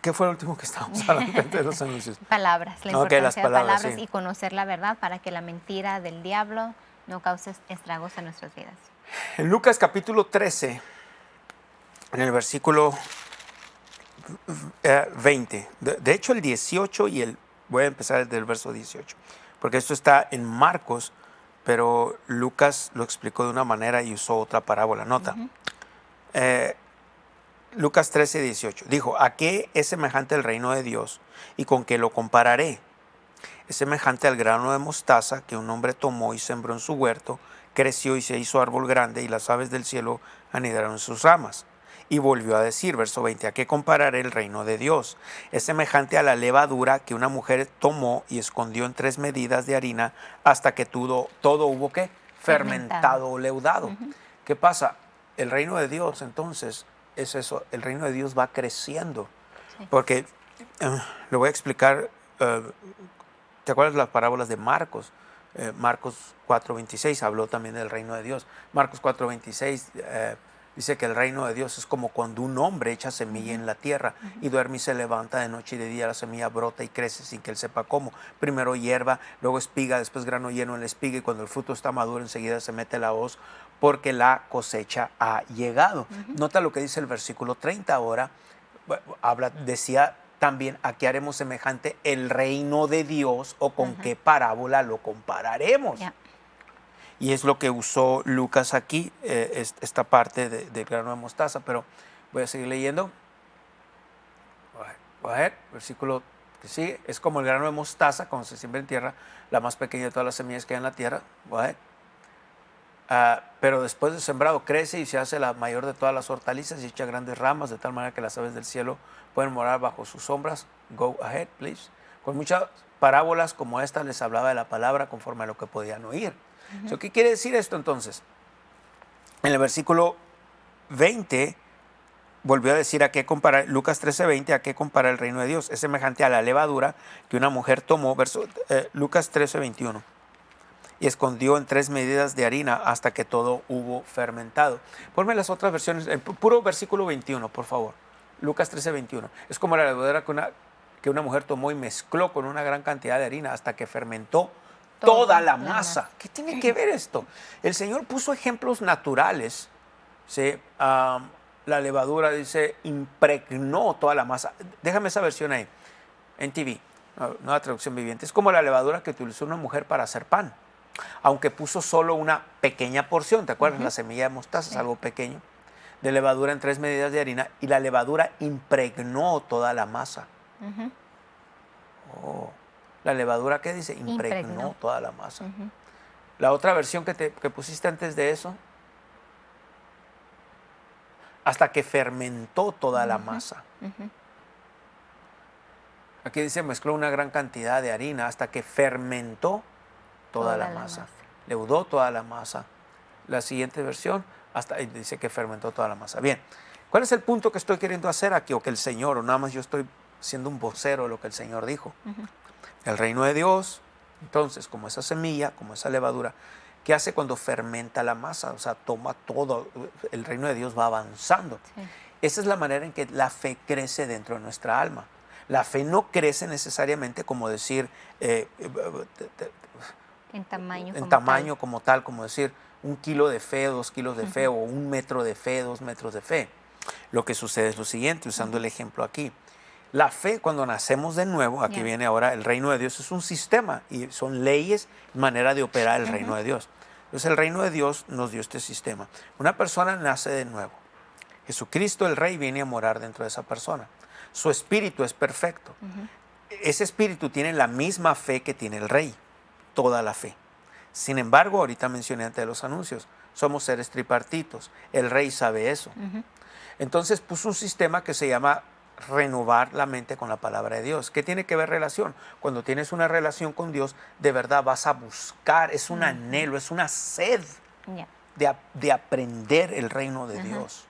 ¿Qué fue lo último que estábamos hablando de los anuncios? Palabras, la importancia de palabras sí. y conocer la verdad para que la mentira del diablo no cause estragos en nuestras vidas. En Lucas capítulo 13, en el versículo 20, de hecho el 18 voy a empezar desde el verso 18, porque esto está en Marcos, pero Lucas lo explicó de una manera y usó otra parábola, nota. Lucas 13, 18. Dijo, ¿a qué es semejante el reino de Dios y con qué lo compararé? Es semejante al grano de mostaza que un hombre tomó y sembró en su huerto, creció y se hizo árbol grande y las aves del cielo anidaron en sus ramas. Y volvió a decir, verso 20, ¿a qué compararé el reino de Dios? Es semejante a la levadura que una mujer tomó y escondió en 3 medidas de harina hasta que todo hubo, ¿qué? Fermentado o leudado. ¿Qué pasa? El reino de Dios, entonces, es eso, el reino de Dios va creciendo. Sí. Porque, le voy a explicar, ¿te acuerdas las parábolas de Marcos? Marcos 4:26 habló también del reino de Dios. Marcos 4:26 dice que el reino de Dios es como cuando un hombre echa semilla en la tierra y duerme y se levanta de noche y de día, la semilla brota y crece sin que él sepa cómo. Primero hierba, luego espiga, después grano lleno en la espiga, y cuando el fruto está maduro enseguida se mete la hoz porque la cosecha ha llegado. Nota lo que dice el versículo 30 ahora. Decía también: ¿a qué haremos semejante el reino de Dios, o con qué parábola lo compararemos? Y es lo que usó Lucas aquí, esta parte del grano de mostaza. Pero voy a seguir leyendo. Voy a ver, versículo que sigue. Es como el grano de mostaza cuando se siembra en tierra, la más pequeña de todas las semillas que hay en la tierra. Voy a ver. Pero después de sembrado crece y se hace la mayor de todas las hortalizas y echa grandes ramas, de tal manera que las aves del cielo pueden morar bajo sus sombras. Go ahead, please. Con muchas parábolas como esta les hablaba de la palabra conforme a lo que podían oír. ¿Qué quiere decir esto entonces? En el versículo 20 volvió a decir: ¿a qué comparar? Lucas 13:20, ¿a qué compara el reino de Dios? Es semejante a la levadura que una mujer tomó, Lucas 13:21, y escondió en 3 medidas de harina hasta que todo hubo fermentado. Ponme las otras versiones, el puro versículo 21, por favor. Lucas 13:21. Es como la levadura que una mujer tomó y mezcló con una gran cantidad de harina hasta que fermentó toda la masa. ¿Qué tiene que ver esto? El Señor puso ejemplos naturales. ¿Sí? La levadura, dice, impregnó toda la masa. Déjame esa versión ahí, en TV, nueva traducción viviente. Es como la levadura que utilizó una mujer para hacer pan, aunque puso solo una pequeña porción. ¿Te acuerdas? La semilla de mostaza es algo pequeño, de levadura en 3 medidas de harina, y la levadura impregnó toda la masa. La levadura, ¿qué dice? Impregnó toda la masa. La otra versión que pusiste antes de eso: hasta que fermentó toda la masa. Aquí dice: mezcló una gran cantidad de harina hasta que fermentó toda la masa. Leudó toda la masa. La siguiente versión dice que fermentó toda la masa. Bien, ¿cuál es el punto que estoy queriendo hacer aquí? O que el Señor, o nada más yo estoy siendo un vocero de lo que el Señor dijo. El reino de Dios, entonces, como esa semilla, como esa levadura, ¿qué hace cuando fermenta la masa? O sea, toma todo, el reino de Dios va avanzando. Esa es la manera en que la fe crece dentro de nuestra alma. La fe no crece necesariamente como decir, en tamaño como tal, como decir 1 kilo de fe, 2 kilos de fe, o 1 metro de fe, 2 metros de fe. Lo que sucede es lo siguiente, usando el ejemplo aquí. La fe, cuando nacemos de nuevo, aquí viene ahora, el reino de Dios es un sistema y son leyes, manera de operar el reino de Dios. Entonces el reino de Dios nos dio este sistema. Una persona nace de nuevo. Jesucristo el Rey viene a morar dentro de esa persona. Su espíritu es perfecto. Ese espíritu tiene la misma fe que tiene el Rey, toda la fe. Sin embargo, ahorita mencioné antes de los anuncios, somos seres tripartitos. El Rey sabe eso. Entonces puso un sistema que se llama renovar la mente con la palabra de Dios. ¿Qué tiene que ver relación? Cuando tienes una relación con Dios, de verdad vas a buscar, es un anhelo, es una sed de aprender el reino de Dios,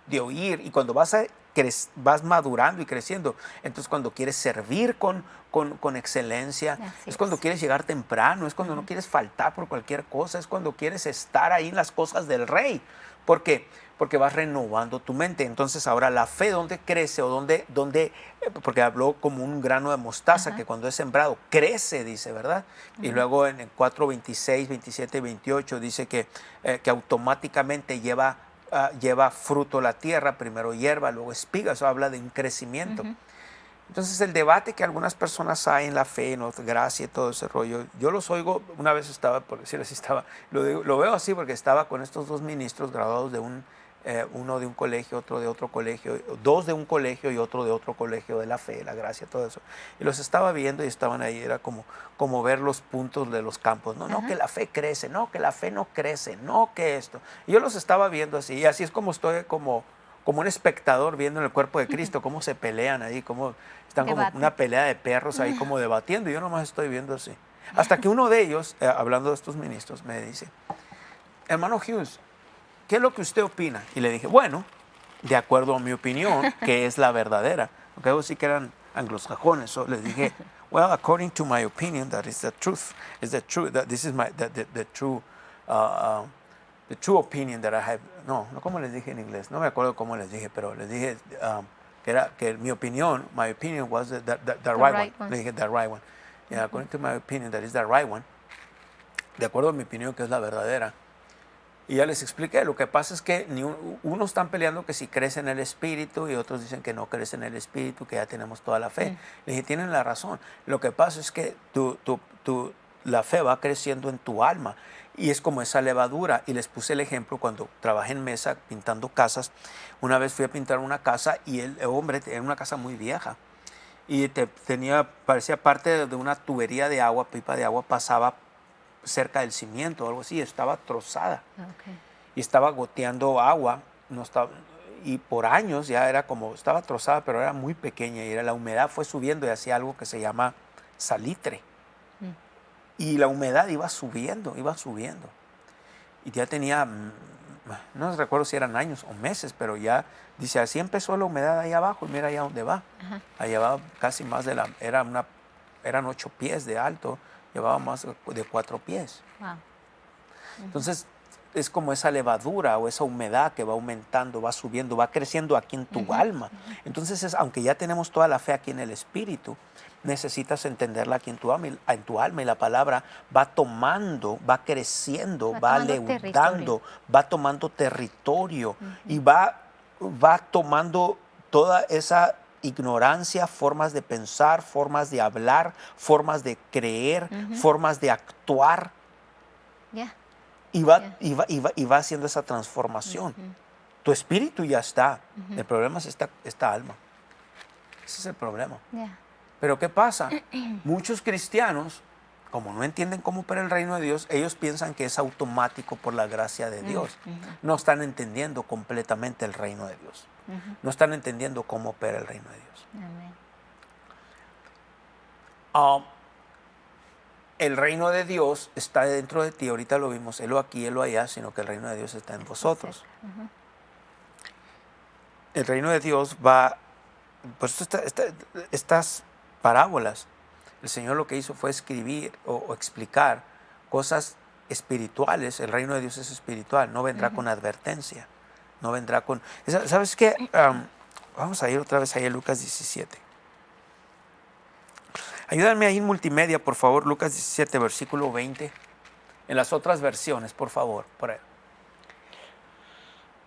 de oír. Y cuando vas madurando y creciendo, entonces cuando quieres servir con excelencia, es cuando quieres llegar temprano, es cuando no quieres faltar por cualquier cosa, es cuando quieres estar ahí en las cosas del Rey. ¿Por qué? Porque vas renovando tu mente. Entonces ahora la fe, ¿dónde crece? O dónde porque habló como un grano de mostaza que cuando es sembrado crece, dice, ¿verdad? Y luego en el 4:26, 27 y 28 dice que automáticamente lleva fruto la tierra, primero hierba, luego espiga. Eso habla de un crecimiento. Entonces el debate que algunas personas hay en la fe, ¿no? Gracia y todo ese rollo, yo los oigo. Una vez estaba, por decirlo así, lo veo así porque estaba con estos 2 ministros graduados de uno de un colegio, otro de otro colegio, 2 de un colegio y otro de otro colegio de la fe, la gracia, todo eso. Y los estaba viendo y estaban ahí, era como ver los puntos de los campos. No, que la fe crece, no, que la fe no crece, no, que esto. Y yo los estaba viendo así, y así es como estoy como un espectador viendo en el cuerpo de Cristo, cómo se pelean ahí, cómo están como una pelea de perros ahí como debatiendo, y yo nomás estoy viendo así. Hasta que uno de ellos, hablando de estos ministros, me dice: hermano Hughes, ¿qué es lo que usted opina? Y le dije, bueno, de acuerdo a mi opinión, que es la verdadera. Porque ellos sí que eran anglosajones. So les dije, well, according to my opinion, that is the truth. Is the truth. That this is my the true the true opinion that I have. No, ¿cómo les dije en inglés? No me acuerdo cómo les dije, pero les dije que mi opinión, my opinion was the right one. Le dije the right one. Yeah, according to my opinion, that is the right one. De acuerdo a mi opinión, que es la verdadera. Y ya les expliqué, lo que pasa es que unos están peleando que si crees en el Espíritu y otros dicen que no crees en el Espíritu, que ya tenemos toda la fe. Le dije, tienen la razón. Lo que pasa es que la fe va creciendo en tu alma y es como esa levadura. Y les puse el ejemplo cuando trabajé en mesa pintando casas. Una vez fui a pintar una casa y el hombre, era una casa muy vieja y parecía parte de una tubería de agua, pipa de agua, pasaba cerca del cimiento o algo así, estaba trozada. Okay. Y estaba goteando agua, y por años ya estaba trozada, pero era muy pequeña y la humedad fue subiendo y hacía algo que se llama salitre. Y la humedad iba subiendo. Y ya tenía, no recuerdo si eran años o meses, pero ya, dice, así empezó la humedad ahí abajo y mira allá dónde va. Ajá. Allá va casi más eran 8 pies de alto. Llevaba más de 4 pies. Wow. Entonces, es como esa levadura o esa humedad que va aumentando, va subiendo, va creciendo aquí en tu alma. Entonces, aunque ya tenemos toda la fe aquí en el Espíritu, necesitas entenderla aquí en tu alma y la palabra va tomando, va creciendo, va leudando, va tomando territorio y va tomando toda esa ignorancia, formas de pensar, formas de hablar, formas de creer, formas de actuar. Yeah. Y va haciendo esa transformación. Tu espíritu ya está. El problema es esta alma. Ese es el problema. Yeah. Pero ¿qué pasa? Muchos cristianos, como no entienden cómo opera el reino de Dios, ellos piensan que es automático por la gracia de Dios. No están entendiendo completamente el reino de Dios. No están entendiendo cómo opera el reino de Dios. Amén. El reino de Dios está dentro de ti. Ahorita lo vimos, él aquí, él allá, sino que el reino de Dios está en vosotros. El reino de Dios va... Por eso estas parábolas, el Señor lo que hizo fue escribir o explicar cosas espirituales. El reino de Dios es espiritual, no vendrá con advertencia. No vendrá con... ¿Sabes qué? Vamos a ir otra vez ahí a Lucas 17. Ayúdame ahí en multimedia, por favor, Lucas 17, versículo 20. En las otras versiones, por favor. Por ahí.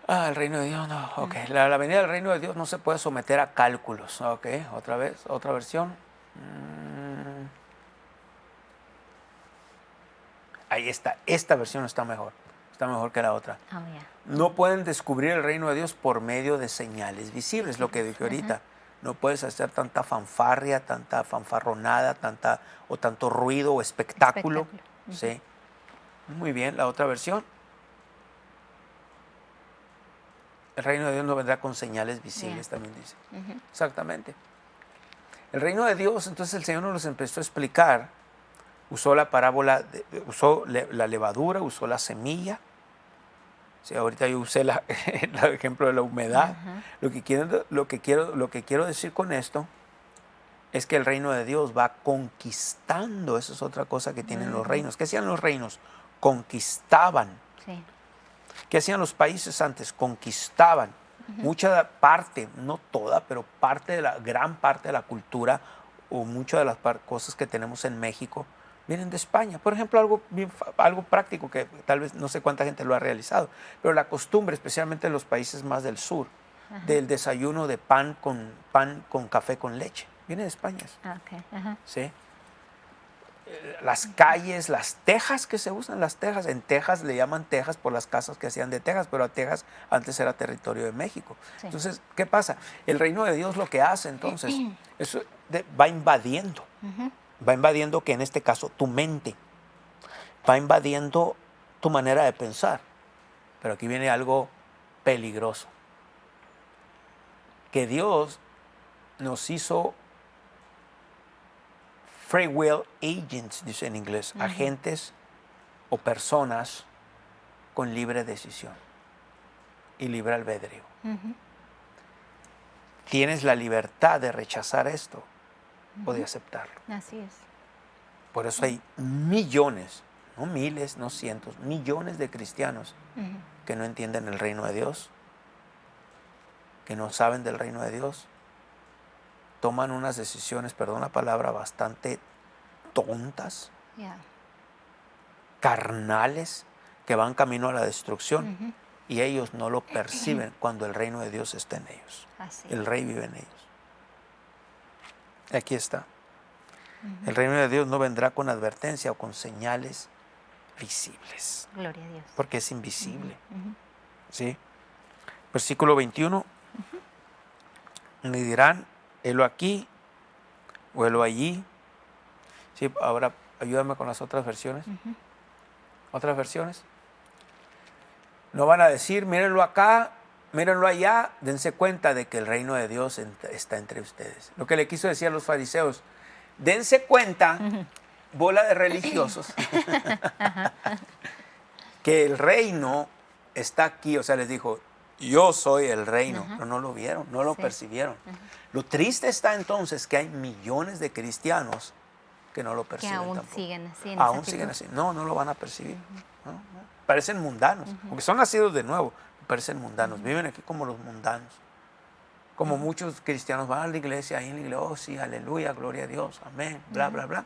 El reino de Dios, no. Ok, la venida del reino de Dios no se puede someter a cálculos. Ok, otra vez, otra versión. Ahí está, esta versión está mejor. Está mejor que la otra. Oh, yeah. No pueden descubrir el reino de Dios por medio de señales visibles, lo que dije ahorita. No puedes hacer tanta fanfarria, tanta fanfarronada, tanto ruido o espectáculo. ¿Sí? Muy bien, la otra versión. El reino de Dios no vendrá con señales visibles, también dice. Exactamente. El reino de Dios, entonces el Señor nos los empezó a explicar. Usó la parábola, usó la levadura, usó la semilla. Sí, ahorita yo usé el ejemplo de la humedad. Lo que quiero decir con esto es que el reino de Dios va conquistando. Esa es otra cosa que tienen los reinos. ¿Qué hacían los reinos? Conquistaban. Sí. ¿Qué hacían los países antes? Conquistaban. Mucha parte, no toda, pero gran parte de la cultura o muchas de las cosas que tenemos en México vienen de España. Por ejemplo, algo práctico que tal vez no sé cuánta gente lo ha realizado, pero la costumbre, especialmente en los países más del sur, del desayuno de pan con café con leche, viene de España. Okay. ¿Sí? Las calles, las tejas que se usan, en Texas le llaman Texas por las casas que hacían de Texas, pero Texas antes era territorio de México. Sí. Entonces, ¿qué pasa? El reino de Dios lo que hace entonces, eso va invadiendo. Va invadiendo, que en este caso, tu mente. Va invadiendo tu manera de pensar. Pero aquí viene algo peligroso. Que Dios nos hizo free will agents, dice en inglés, agentes o personas con libre decisión y libre albedrío. Tienes la libertad de rechazar esto o de aceptarlo. Así es. Por eso hay millones, no miles, no cientos, millones de cristianos que no entienden el reino de Dios, que no saben del reino de Dios, toman unas decisiones, perdón la palabra, bastante tontas, carnales, que van camino a la destrucción y ellos no lo perciben cuando el reino de Dios está en ellos. Así El es. rey vive en ellos. Aquí está. El reino de Dios no vendrá con advertencia o con señales visibles, Gloria a Dios. porque es invisible. ¿Sí? Versículo 21. Ni dirán, helo aquí o helo allí. Sí, ahora ayúdame con las otras versiones. Otras versiones. No van a decir, mírenlo acá, mírenlo allá. Dense cuenta de que el reino de Dios está entre ustedes. Lo que le quiso decir a los fariseos, dense cuenta, bola de religiosos, que el reino está aquí. O sea, les dijo, yo soy el reino. Pero no lo vieron, no lo percibieron. Lo triste está entonces que hay millones de cristianos que no lo Que perciben aún tampoco. siguen así. En Aún esa siguen actitud. así. No, no lo van a percibir. No, no. Parecen mundanos, porque son nacidos de nuevo, parecen mundanos. Viven aquí como los mundanos. Como muchos cristianos van a la iglesia, ahí en la iglesia, oh sí, aleluya, gloria a Dios, amén, bla, bla, bla.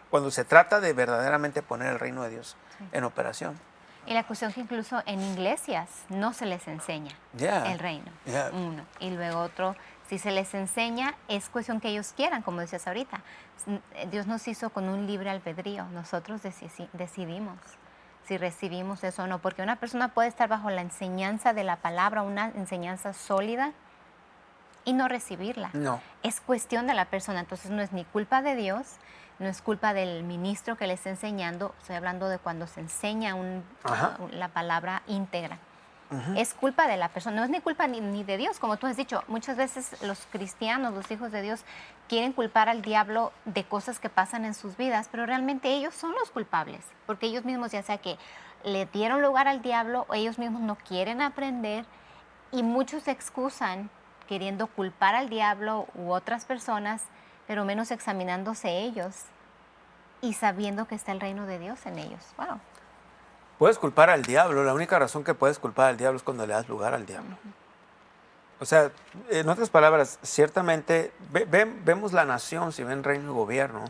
Cuando se trata de verdaderamente poner el reino de Dios en operación. Y la cuestión que incluso en iglesias no se les enseña el reino. Uno. Y luego otro, si se les enseña, es cuestión que ellos quieran, como decías ahorita. Dios nos hizo con un libre albedrío. Nosotros decidimos si recibimos eso o no. Porque una persona puede estar bajo la enseñanza de la palabra, una enseñanza sólida, y no recibirla. No. Es cuestión de la persona. Entonces no es ni culpa de Dios, no es culpa del ministro que le está enseñando. Estoy hablando de cuando se enseña la palabra íntegra. Es culpa de la persona, no es ni culpa ni de Dios, como tú has dicho. Muchas veces los cristianos, los hijos de Dios, quieren culpar al diablo de cosas que pasan en sus vidas, pero realmente ellos son los culpables, porque ellos mismos, ya sea que le dieron lugar al diablo o ellos mismos no quieren aprender, y muchos se excusan queriendo culpar al diablo u otras personas, pero menos examinándose ellos y sabiendo que está el reino de Dios en ellos. Wow. Puedes culpar al diablo, la única razón que puedes culpar al diablo es cuando le das lugar al diablo. O sea, en otras palabras, ciertamente, vemos La Nación, si ven Reino y Gobierno,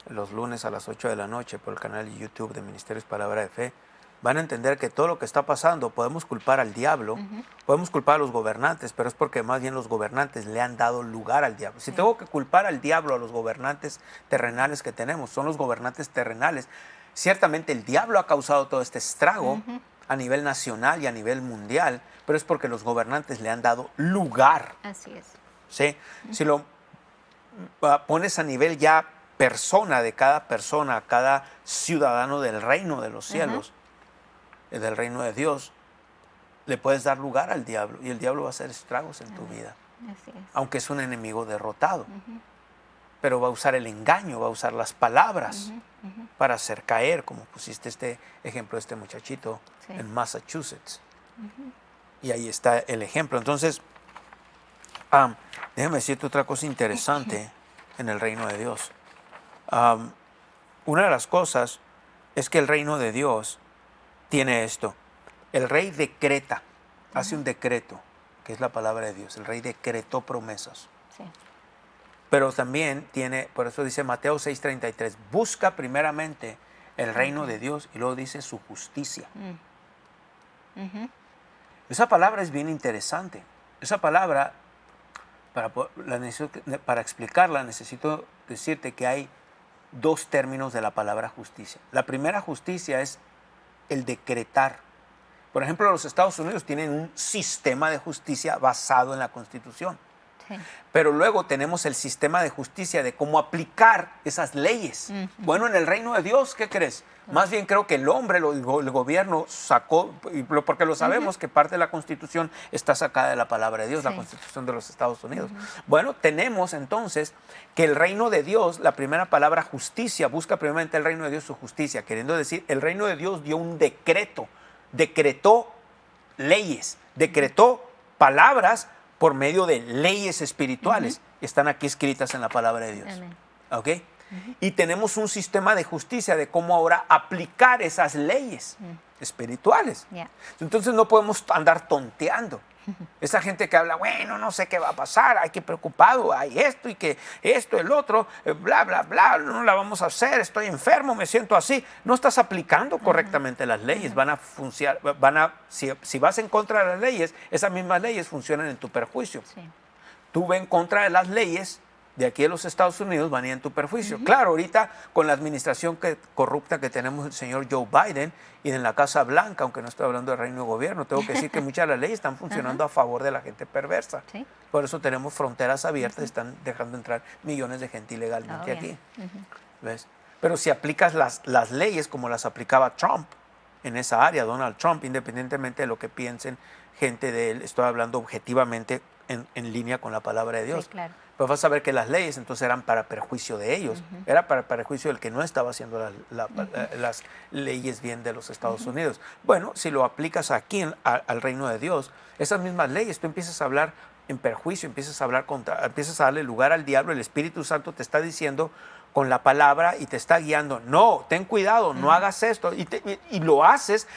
los lunes a las 8 de la noche por el canal de YouTube de Ministerios Palabra de Fe, van a entender que todo lo que está pasando podemos culpar al diablo, podemos culpar a los gobernantes, pero es porque más bien los gobernantes le han dado lugar al diablo. Si tengo que culpar al diablo a los gobernantes terrenales que tenemos, son los gobernantes terrenales. Ciertamente el diablo ha causado todo este estrago a nivel nacional y a nivel mundial, pero es porque los gobernantes le han dado lugar. Así es. ¿Sí? Si lo pones a nivel ya persona de cada persona, cada ciudadano del reino de los cielos, del reino de Dios, le puedes dar lugar al diablo y el diablo va a hacer estragos en tu vida. Así es. Aunque es un enemigo derrotado. Pero va a usar el engaño, va a usar las palabras para hacer caer, como pusiste este ejemplo de este muchachito en Massachusetts. Y ahí está el ejemplo. Entonces, déjame decirte otra cosa interesante en el reino de Dios. Una de las cosas es que el reino de Dios tiene esto. El rey decreta, hace un decreto, que es la palabra de Dios. El rey decretó promesas. Sí. Pero también tiene, por eso dice Mateo 6:33, busca primeramente el reino de Dios y luego dice su justicia. Esa palabra es bien interesante. Esa palabra, para explicarla, necesito decirte que hay dos términos de la palabra justicia. La primera justicia es el decretar. Por ejemplo, los Estados Unidos tienen un sistema de justicia basado en la Constitución. Sí. Pero luego tenemos el sistema de justicia de cómo aplicar esas leyes. Bueno, en el reino de Dios, ¿qué crees? Más bien creo que el hombre, el gobierno sacó, porque lo sabemos que parte de la Constitución está sacada de la palabra de Dios, la Constitución de los Estados Unidos. Bueno, tenemos entonces que el reino de Dios, la primera palabra justicia, busca primeramente el reino de Dios su justicia, queriendo decir, el reino de Dios dio un decreto, decretó leyes, decretó palabras por medio de leyes espirituales. Están aquí escritas en la palabra de Dios. Amén. ¿Ok? Y tenemos un sistema de justicia de cómo ahora aplicar esas leyes espirituales. Yeah. Entonces no podemos andar tonteando. Esa gente que habla, bueno, no sé qué va a pasar, hay que preocupado, hay esto y que esto, el otro, bla, bla, bla, no la vamos a hacer, estoy enfermo, me siento así. No estás aplicando correctamente las leyes, van a funcionar, si vas en contra de las leyes, esas mismas leyes funcionan en tu perjuicio. Sí. Tú ves en contra de las leyes de aquí de los Estados Unidos, van a ir en tu perjuicio. Claro, ahorita con la administración corrupta que tenemos el señor Joe Biden y en la Casa Blanca, aunque no estoy hablando del reino de gobierno, tengo que decir que muchas de las leyes están funcionando a favor de la gente perversa. Sí. Por eso tenemos fronteras abiertas, están dejando entrar millones de gente ilegalmente Oh, aquí. yeah. ¿Ves? Pero si aplicas las leyes como las aplicaba Trump en esa área, Donald Trump, independientemente de lo que piensen gente de él, estoy hablando objetivamente en línea con la palabra de Dios. Sí, claro. Pues vas a ver que las leyes entonces eran para perjuicio de ellos, era para perjuicio del que no estaba haciendo las leyes bien de los Estados Unidos. Bueno, si lo aplicas aquí al reino de Dios, esas mismas leyes, tú empiezas a hablar en perjuicio, empiezas a darle lugar al diablo, el Espíritu Santo te está diciendo con la palabra y te está guiando, no, ten cuidado, no hagas esto, y lo haces,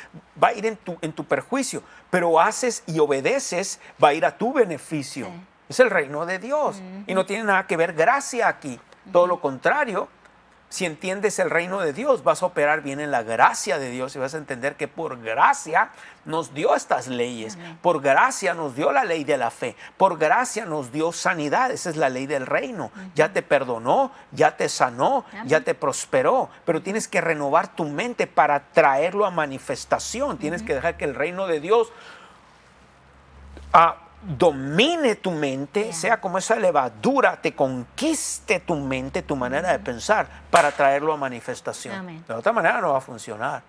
va a ir en tu perjuicio, pero haces y obedeces, va a ir a tu beneficio. Sí. Es el reino de Dios y no tiene nada que ver gracia aquí. Todo lo contrario, si entiendes el reino de Dios, vas a operar bien en la gracia de Dios y vas a entender que por gracia nos dio estas leyes. Por gracia nos dio la ley de la fe. Por gracia nos dio sanidad. Esa es la ley del reino. Ya te perdonó, ya te sanó, ya te prosperó. Pero tienes que renovar tu mente para traerlo a manifestación. Tienes que dejar que el reino de Dios domine tu mente, sea como esa levadura, te conquiste tu mente, tu manera de pensar, para traerlo a manifestación. Amén. De otra manera no va a funcionar.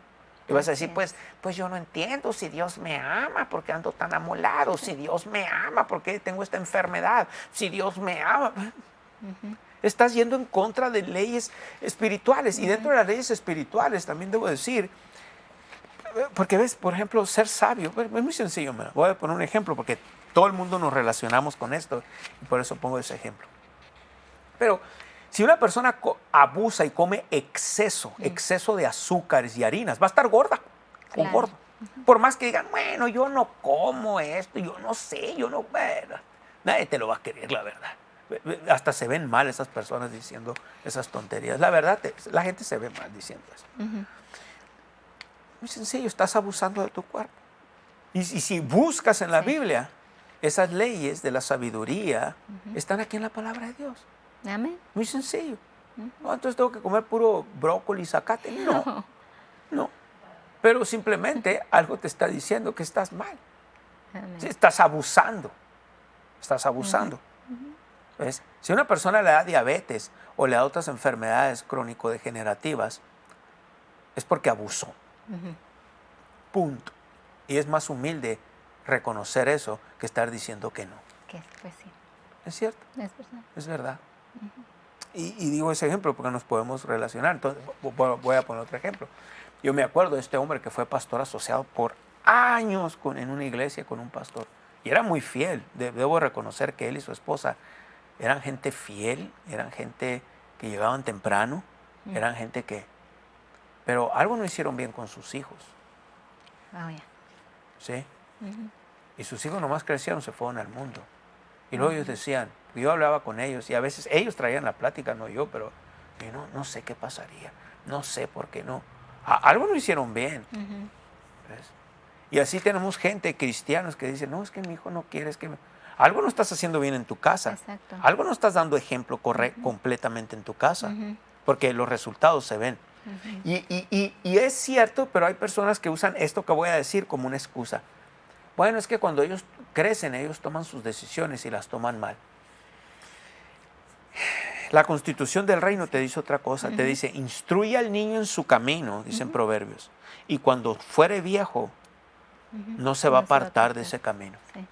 Y vas a decir, Así es. pues yo no entiendo si Dios me ama, porque ando tan amolado, si Dios me ama, porque tengo esta enfermedad, si Dios me ama. Estás yendo en contra de leyes espirituales. Y dentro de las leyes espirituales también debo decir, porque ves, por ejemplo, ser sabio, es muy sencillo. Voy a poner un ejemplo porque todo el mundo nos relacionamos con esto y por eso pongo ese ejemplo. Pero si una persona abusa y come exceso de azúcares y harinas, va a estar gorda o Claro. gordo. Por más que digan, bueno, yo no como esto, yo no sé, yo no... Bueno, nadie te lo va a querer, la verdad. Hasta se ven mal esas personas diciendo esas tonterías. La verdad, la gente se ve mal diciendo eso. Muy sencillo, estás abusando de tu cuerpo. Y si buscas en la Biblia, esas leyes de la sabiduría están aquí en la palabra de Dios. Amén. Muy sencillo. No, entonces tengo que comer puro brócoli y zacate. No, no. Pero simplemente algo te está diciendo que estás mal. Amén. Sí, estás abusando. Estás abusando. ¿Ves? Si a una persona le da diabetes o le da otras enfermedades crónico-degenerativas, es porque abusó. Punto. Y es más humilde reconocer eso que estar diciendo que no. Pues sí, ¿Es cierto? es verdad. Es verdad. Y digo ese ejemplo porque nos podemos relacionar. Entonces, voy a poner otro ejemplo. Yo me acuerdo de este hombre que fue pastor asociado por años en una iglesia con un pastor. Y era muy fiel. Debo reconocer que él y su esposa eran gente fiel, eran gente que llegaban temprano, eran gente que... Pero algo no hicieron bien con sus hijos. Oh, yeah. ¿Sí? Y sus hijos nomás crecieron, se fueron al mundo. Y luego ellos decían, yo hablaba con ellos y a veces ellos traían la plática, no yo, pero yo no sé qué pasaría, no sé por qué no. Algo no hicieron bien. ¿Ves? Y así tenemos gente, cristianos, que dicen, no, es que mi hijo no quiere, es que... Algo no estás haciendo bien en tu casa. Exacto. Algo no estás dando ejemplo completamente en tu casa, porque los resultados se ven. Y es cierto, pero hay personas que usan esto que voy a decir como una excusa. Bueno, es que cuando ellos crecen, ellos toman sus decisiones y las toman mal. La Constitución del Reino te dice otra cosa, te dice, instruye al niño en su camino, dicen Proverbios, y cuando fuere viejo, no se va a apartar de ese camino. Sí.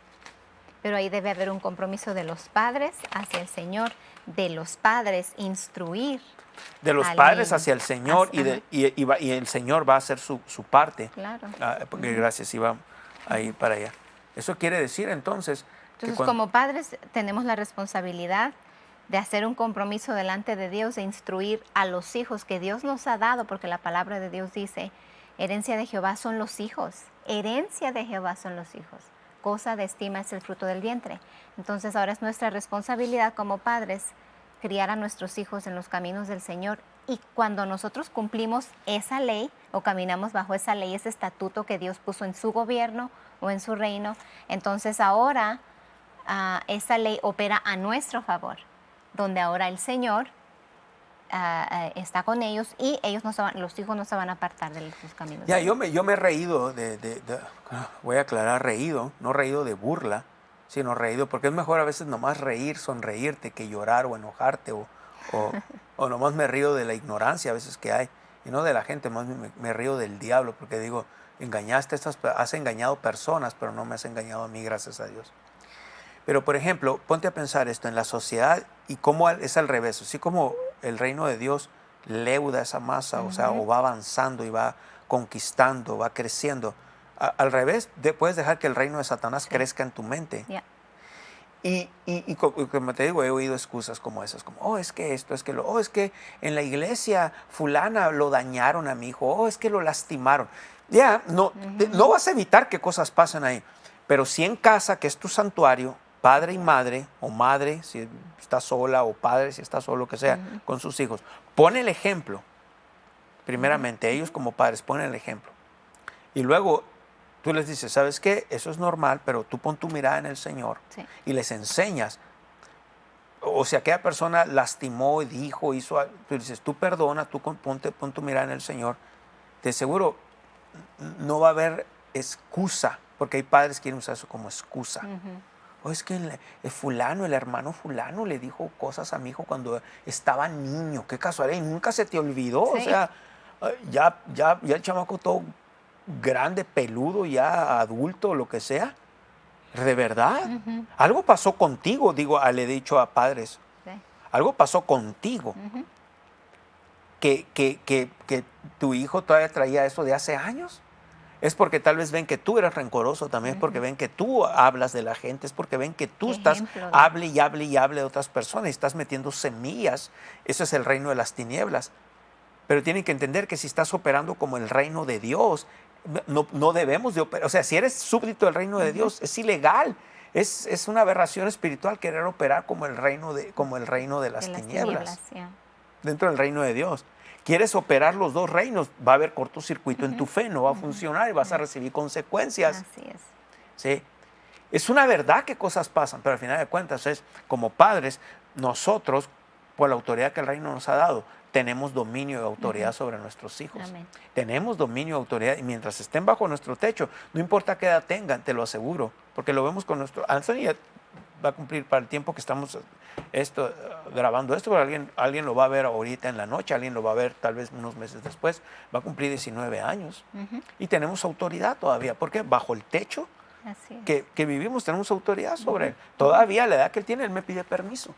Pero ahí debe haber un compromiso de los padres hacia el Señor, de los padres instruir. De los al padres niño. hacia el Señor y el Señor va a hacer su parte. Claro. Porque gracias, iba a ir para allá. Eso quiere decir entonces Entonces, como padres, tenemos la responsabilidad de hacer un compromiso delante de Dios, de instruir a los hijos que Dios nos ha dado, porque la palabra de Dios dice, herencia de Jehová son los hijos, herencia de Jehová son los hijos, cosa de estima es el fruto del vientre. Entonces, ahora es nuestra responsabilidad como padres criar a nuestros hijos en los caminos del Señor, y cuando nosotros cumplimos esa ley o caminamos bajo esa ley, ese estatuto que Dios puso en su gobierno o en su reino, entonces ahora esa ley opera a nuestro favor, donde ahora el Señor está con ellos y ellos los hijos no se van a apartar de sus caminos. Ya, yo me he reído voy a aclarar, reído, no reído de burla, sino reído, porque es mejor a veces nomás reír, sonreírte, que llorar o enojarte, o nomás me río de la ignorancia a veces que hay, y no de la gente, más me río del diablo, porque digo, has engañado personas, pero no me has engañado a mí, gracias a Dios. Pero, por ejemplo, ponte a pensar esto en la sociedad y cómo es al revés, así como el reino de Dios leuda esa masa, o sea, o va avanzando y va conquistando, va creciendo. Al revés, puedes dejar que el reino de Satanás crezca en tu mente. Yeah. Y como te digo, he oído excusas como esas, como, es que esto, es que es que en la iglesia fulana lo dañaron a mi hijo, es que lo lastimaron. Ya, no vas a evitar que cosas pasen ahí, pero si en casa, que es tu santuario, padre y madre, o madre si está sola, o padre si está solo, que sea, con sus hijos, pon el ejemplo. Primeramente, ellos como padres ponen el ejemplo. Y luego tú les dices, ¿sabes qué? Eso es normal, pero tú pon tu mirada en el Señor, sí, y les enseñas. O sea, aquella persona lastimó, dijo, hizo, tú dices, tú perdona, tú pon tu mirada en el Señor. De seguro no va a haber excusa, porque hay padres que quieren usar eso como excusa. Es que el hermano fulano le dijo cosas a mi hijo cuando estaba niño. Qué casualidad, y nunca se te olvidó. Sí. O sea, ya el chamaco todo grande, peludo, ya adulto, lo que sea. ¿De verdad? Algo pasó contigo, le he dicho a padres. Sí. Algo pasó contigo. Que tu hijo todavía traía eso de hace años. Es porque tal vez ven que tú eres rencoroso también, es porque ven que tú hablas de la gente, es porque ven que tú estás, hable y hable y hable de otras personas y estás metiendo semillas. Eso es el reino de las tinieblas. Pero tienen que entender que si estás operando como el reino de Dios, no debemos de operar. O sea, si eres súbdito del reino de Dios, es ilegal. Es una aberración espiritual querer operar como el reino de las tinieblas. Dentro del reino de Dios. Quieres operar los dos reinos, va a haber cortocircuito en tu fe, no va a funcionar y vas a recibir consecuencias. Así es. ¿Sí? Es una verdad que cosas pasan, pero al final de cuentas como padres, nosotros, por la autoridad que el reino nos ha dado, tenemos dominio y autoridad sobre nuestros hijos. Amén. Tenemos dominio y autoridad, y mientras estén bajo nuestro techo, no importa qué edad tengan, te lo aseguro, porque lo vemos con nuestro... Anthony ya va a cumplir para el tiempo que estamos grabando esto, pero alguien lo va a ver ahorita en la noche, alguien lo va a ver tal vez unos meses después, va a cumplir 19 años. Y tenemos autoridad todavía, porque bajo el techo que vivimos tenemos autoridad sobre él. Todavía a la edad que él tiene, él me pide permiso.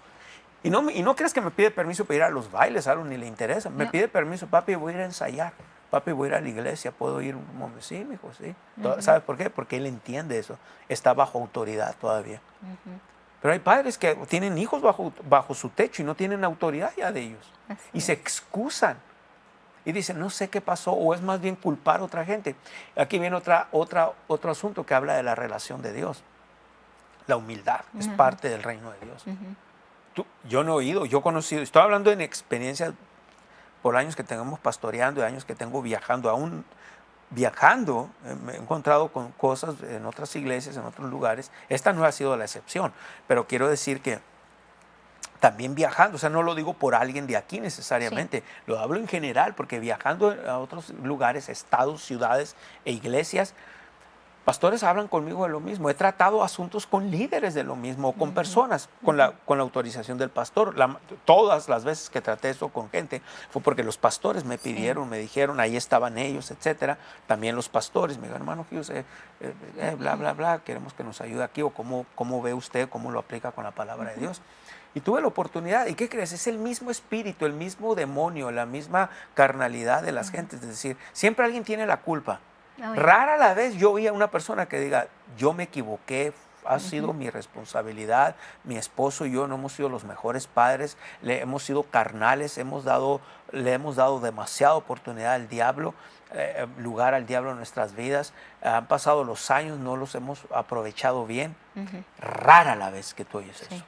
Y no crees que me pide permiso para ir a los bailes, algo ni le interesa. Me pide permiso, papi, voy a ir a ensayar. Papi, voy a ir a la iglesia, ¿puedo ir? Sí, mi hijo, sí. ¿Sabes por qué? Porque él entiende eso. Está bajo autoridad todavía. Pero hay padres que tienen hijos bajo su techo y no tienen autoridad ya de ellos. Y se excusan. Y dicen, no sé qué pasó, o es más bien culpar a otra gente. Aquí viene otro asunto que habla de la relación de Dios. La humildad es parte del reino de Dios. Yo no he oído, yo he conocido, estoy hablando en experiencia por años que tengamos pastoreando y años que tengo viajando, aún viajando, me he encontrado con cosas en otras iglesias, en otros lugares. Esta no ha sido la excepción, pero quiero decir que también viajando, o sea, no lo digo por alguien de aquí necesariamente, lo hablo en general, porque viajando a otros lugares, estados, ciudades e iglesias, pastores hablan conmigo de lo mismo. He tratado asuntos con líderes de lo mismo, con personas, con la autorización del pastor. Todas las veces que traté eso con gente fue porque los pastores me pidieron, me dijeron, ahí estaban ellos, etcétera. También los pastores me dijeron, hermano Hughes, bla, bla, bla, queremos que nos ayude aquí, o cómo ve usted, cómo lo aplica con la palabra de Dios. Y tuve la oportunidad, ¿y qué crees? Es el mismo espíritu, el mismo demonio, la misma carnalidad de las gentes. Es decir, siempre alguien tiene la culpa. Rara la vez yo oía a una persona que diga, yo me equivoqué, ha sido mi responsabilidad. Mi esposo y yo no hemos sido los mejores padres, hemos sido carnales, le hemos dado demasiada oportunidad al diablo, lugar al diablo en nuestras vidas. Han pasado los años, no los hemos aprovechado bien. Rara la vez que tú oyes eso.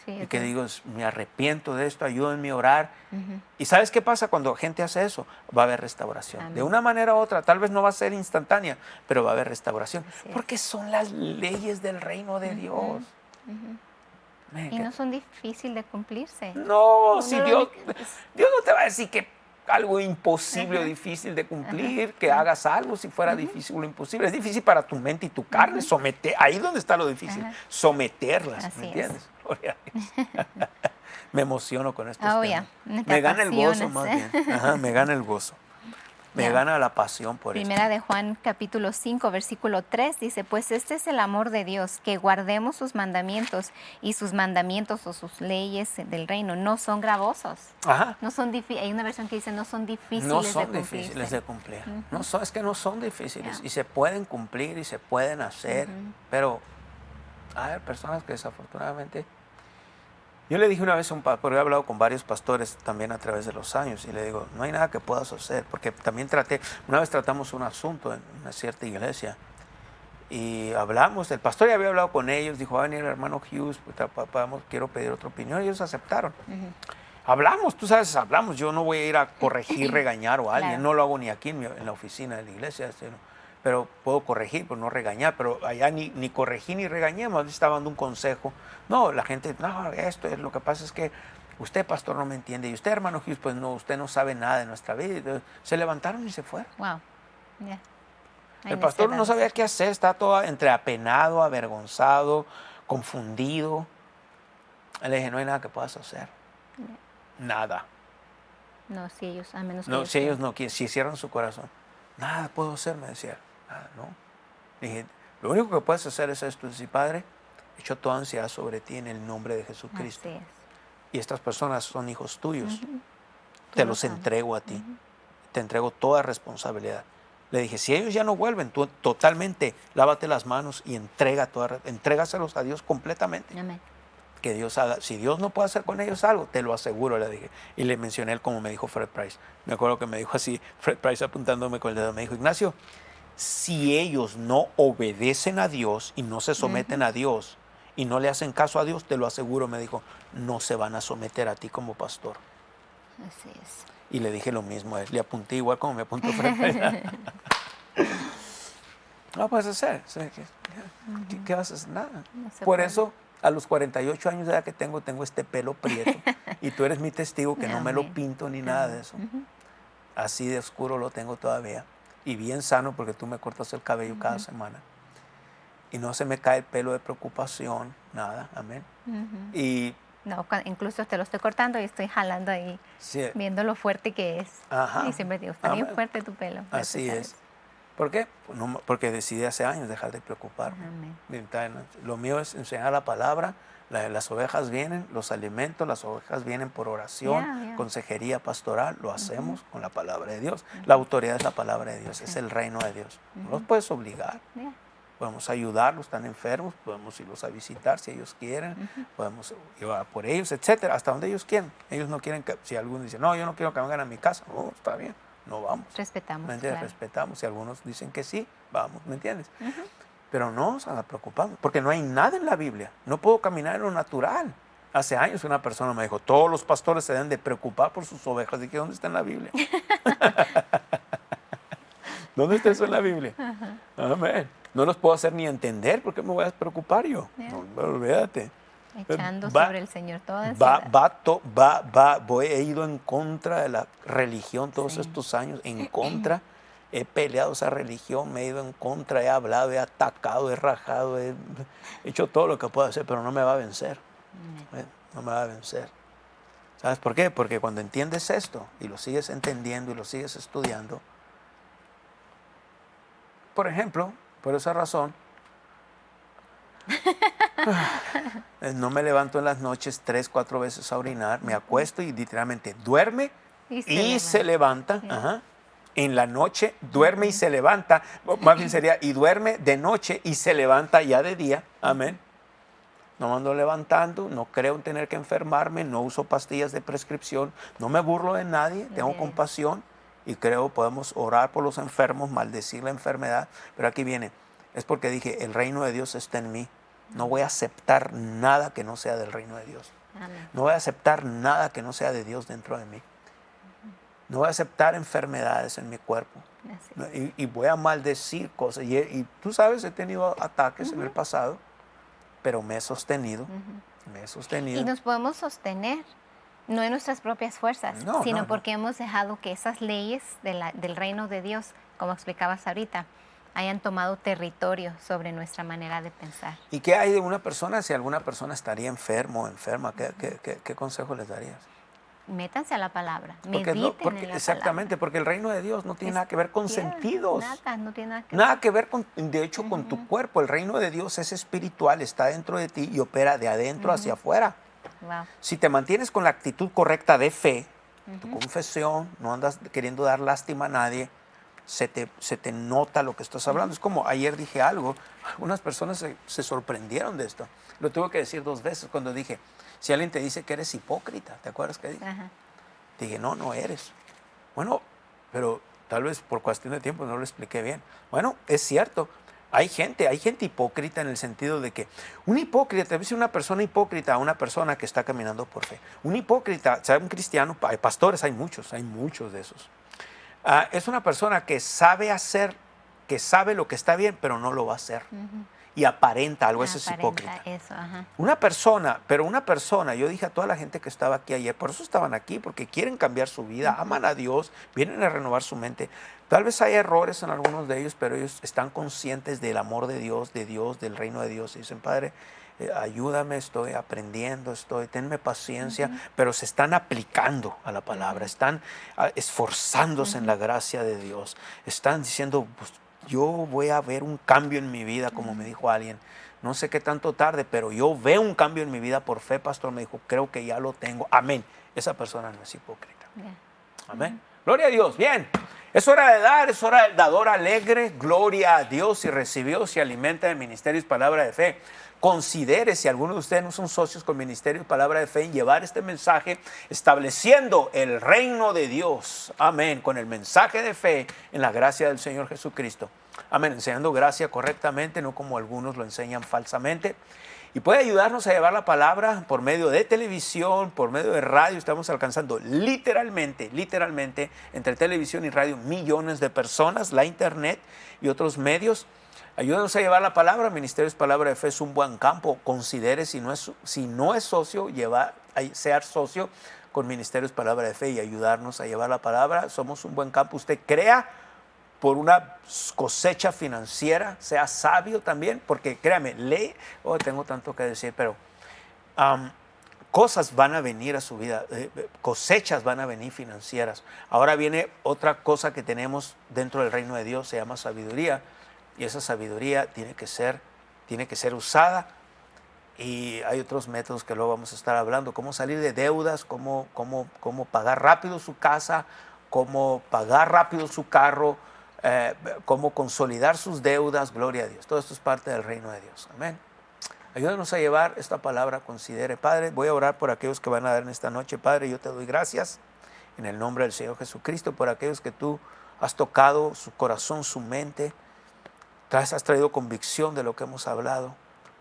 Sí, Y que digo, me arrepiento de esto, ayúdenme a orar. ¿Y sabes qué pasa cuando gente hace eso? Va a haber restauración. Amén. De una manera u otra, tal vez no va a ser instantánea, pero va a haber restauración. Así es. Porque son las leyes del reino de Dios. Man, Y no son difíciles de cumplirse. no, si Uno Dios lo no te va a decir que algo imposible o difícil de cumplir, que hagas algo si fuera difícil o imposible. Es difícil para tu mente y tu carne someter, ahí donde está lo difícil, someterlas, Así ¿me es. entiendes? Gloria a Dios. Me emociono con estos Oh, temas. ya. Te Me gana el gozo apasionas. más bien. Ajá, me gana el gozo. Me Ya. gana la pasión por esto. Primera de Juan capítulo 5 versículo 3 dice, pues este es el amor de Dios, que guardemos sus mandamientos, y sus mandamientos o sus leyes del reino no son gravosos. Ajá. No son hay una versión que dice no son difíciles No de son cumplirse. difíciles de cumplir. No son, es que no son difíciles y se pueden cumplir y se pueden hacer, pero hay personas que desafortunadamente... Yo le dije una vez a un pastor, porque he hablado con varios pastores también a través de los años, y le digo, no hay nada que puedas hacer, porque también una vez tratamos un asunto en una cierta iglesia, y hablamos, el pastor ya había hablado con ellos, dijo, va a venir el hermano Hughes, pues, quiero pedir otra opinión, y ellos aceptaron. Hablamos, tú sabes, hablamos, yo no voy a ir a corregir, regañar o a alguien, Claro. no lo hago ni aquí en la oficina de la iglesia, pero puedo corregir, pero no regañar, pero allá ni corregí ni regañé, más bien estaba dando un consejo. No, la gente, no, esto es, lo que pasa es que usted, pastor, no me entiende, y usted, hermano Hughes, pues no, usted no sabe nada de nuestra vida. Entonces, se levantaron y se fueron. Wow. Ya. Hay El pastor no necesidades. sabía qué hacer, estaba todo entre apenado, avergonzado, confundido. Le dije, no hay nada que puedas hacer. Nada. No, si ellos, a menos que No, si ellos quieran. no quieren, si cierran su corazón, nada puedo hacer, me decía. Nada, no. Dije, lo único que puedes hacer es esto, decir, Padre, echo toda ansiedad sobre ti en el nombre de Jesucristo. Así es. Y estas personas son hijos tuyos. Tú Te los los amas. entrego a ti. Te entrego toda responsabilidad. Le dije, si ellos ya no vuelven, tú totalmente lávate las manos y entrégaselos a Dios completamente. Amén. Que Dios haga. Si Dios no puede hacer con ellos algo, te lo aseguro, le dije. Y le mencioné él como me dijo Fred Price. Me acuerdo que me dijo así, Fred Price apuntándome con el dedo, me dijo, Ignacio, si ellos no obedecen a Dios y no se someten a Dios y no le hacen caso a Dios, te lo aseguro, me dijo, no se van a someter a ti como pastor. Así es. Y le dije lo mismo a él, le apunté igual como me apuntó Fred Price. No puedes hacer. ¿Qué vas a hacer? Nada. No se Por puede. eso, a los 48 años de edad que tengo este pelo prieto. Y tú eres mi testigo que no me lo Amén. pinto ni nada de eso. Así de oscuro lo tengo todavía. Y bien sano porque tú me cortas el cabello cada semana. Y no se me cae el pelo de preocupación, nada. Amén. Y No, incluso te lo estoy cortando y estoy jalando ahí, sí, viendo lo fuerte que es. Ajá. Y siempre digo, está bien Amén. fuerte tu pelo. así gracias a es. ¿Por qué? Porque decidí hace años dejar de preocuparme. Amén. Lo mío es enseñar la palabra. Las ovejas vienen, los alimentos, las ovejas vienen por oración, Ya. consejería pastoral, lo hacemos con la palabra de Dios. La autoridad es la palabra de Dios, es el reino de Dios. No los puedes obligar, Ya. podemos ayudarlos, están enfermos, podemos irlos a visitar si ellos quieren, podemos llevar por ellos, etcétera, hasta donde ellos quieran. Ellos no quieren que, si algunos dicen, no, yo no quiero que vengan a mi casa, no, está bien, no vamos. Respetamos. ¿Me entiendes? Claro. Respetamos. Si algunos dicen que sí, vamos, ¿me entiendes? Pero no nos preocupamos, porque no hay nada en la Biblia. No puedo caminar en lo natural. Hace años una persona me dijo, todos los pastores se deben de preocupar por sus ovejas. Dije, ¿dónde está en la Biblia? ¿Dónde está eso en la Biblia? Amén. No los puedo hacer ni entender, ¿por qué me voy a preocupar yo? Yeah. No, olvídate. Echando Va- sobre el Señor toda ansiedad. He ido en contra de la religión todos Sí. estos años, en contra. He peleado esa religión, me he ido en contra, he hablado, he atacado, he rajado, he hecho todo lo que puedo hacer, pero no me va a vencer. No me va a vencer. ¿Sabes por qué? Porque cuando entiendes esto y lo sigues entendiendo y lo sigues estudiando, por ejemplo, por esa razón, no me levanto en las noches 3, 4 veces a orinar, me acuesto y literalmente duerme y se levanta. Sí. Ajá. en la noche, duerme y se levanta, más bien sería, y duerme de noche y se levanta ya de día, amén. No me ando levantando, no creo en tener que enfermarme, no uso pastillas de prescripción, no me burlo de nadie, tengo compasión y creo podemos orar por los enfermos, maldecir la enfermedad, pero aquí viene, es porque dije, el reino de Dios está en mí, no voy a aceptar nada que no sea del reino de Dios, no voy a aceptar nada que no sea de Dios dentro de mí, no voy a aceptar enfermedades en mi cuerpo y voy a maldecir cosas y tú sabes, he tenido ataques en el pasado, pero me he sostenido, Y nos podemos sostener, no en nuestras propias fuerzas, sino porque hemos dejado que esas leyes del reino de Dios, como explicabas ahorita, hayan tomado territorio sobre nuestra manera de pensar. ¿Y qué hay de una persona si alguna persona estaría enfermo o enferma? ¿Qué consejo les darías? Métanse a la palabra, mediten en la exactamente, palabra. Porque el reino de Dios no tiene nada que ver con sentidos. Nada, no tiene nada que ver. Nada que ver con, de hecho, con tu cuerpo. El reino de Dios es espiritual, está dentro de ti y opera de adentro hacia afuera. Wow. Si te mantienes con la actitud correcta de fe, tu confesión, no andas queriendo dar lástima a nadie, se te nota lo que estás hablando. Es como ayer dije algo, algunas personas se sorprendieron de esto. Lo tuve que decir 2 veces cuando dije, si alguien te dice que eres hipócrita, ¿te acuerdas que dije? Dije, no eres. Bueno, pero tal vez por cuestión de tiempo no lo expliqué bien. Bueno, es cierto, hay gente hipócrita en el sentido de que un hipócrita, te dice una persona hipócriita a una persona que está caminando por fe. Un hipócrita, ¿sabe? Un cristiano, hay pastores, hay muchos de esos. Es una persona que sabe hacer, que sabe lo que está bien, pero no lo va a hacer. Y aparenta algo, eso es hipócrita. Una persona, yo dije a toda la gente que estaba aquí ayer, por eso estaban aquí, porque quieren cambiar su vida, aman a Dios, vienen a renovar su mente. Tal vez hay errores en algunos de ellos, pero ellos están conscientes del amor de Dios, del reino de Dios. Y dicen, Padre, ayúdame, estoy aprendiendo, tenme paciencia, pero se están aplicando a la palabra, están esforzándose en la gracia de Dios, están diciendo, pues, yo voy a ver un cambio en mi vida, como me dijo alguien. No sé qué tanto tarde, pero yo veo un cambio en mi vida por fe, pastor. Me dijo, creo que ya lo tengo. Amén. Esa persona no es hipócrita. Amén. Gloria a Dios. Bien. Es hora de dar, es hora del dador alegre. Gloria a Dios. Y recibió, se alimenta de Ministerios Palabra de Fe. Considere, si algunos de ustedes no son socios con Ministerios Palabra de Fe, en llevar este mensaje estableciendo el reino de Dios. Amén. Con el mensaje de fe en la gracia del Señor Jesucristo. Amén. Enseñando gracia correctamente, no como algunos lo enseñan falsamente. Y puede ayudarnos a llevar la palabra por medio de televisión, por medio de radio. Estamos alcanzando literalmente, entre televisión y radio, millones de personas, la internet y otros medios. Ayúdanos a llevar la palabra. Ministerios Palabra de Fe es un buen campo. Considere, si no es socio, ser socio con Ministerios Palabra de Fe y ayudarnos a llevar la palabra. Somos un buen campo. Usted crea por una cosecha financiera, sea sabio también, porque créame, tengo tanto que decir, pero cosas van a venir a su vida, cosechas van a venir financieras. Ahora viene otra cosa que tenemos dentro del reino de Dios, se llama sabiduría. Y esa sabiduría tiene que ser usada, y hay otros métodos que luego vamos a estar hablando, cómo salir de deudas, cómo pagar rápido su casa, cómo pagar rápido su carro, cómo consolidar sus deudas. Gloria a Dios. Todo esto es parte del reino de Dios. Amén. Ayúdanos a llevar esta palabra. Considere, Padre, voy a orar por aquellos que van a dar en esta noche. Padre, yo te doy gracias en el nombre del Señor Jesucristo por aquellos que tú has tocado su corazón, su mente. Has traído convicción de lo que hemos hablado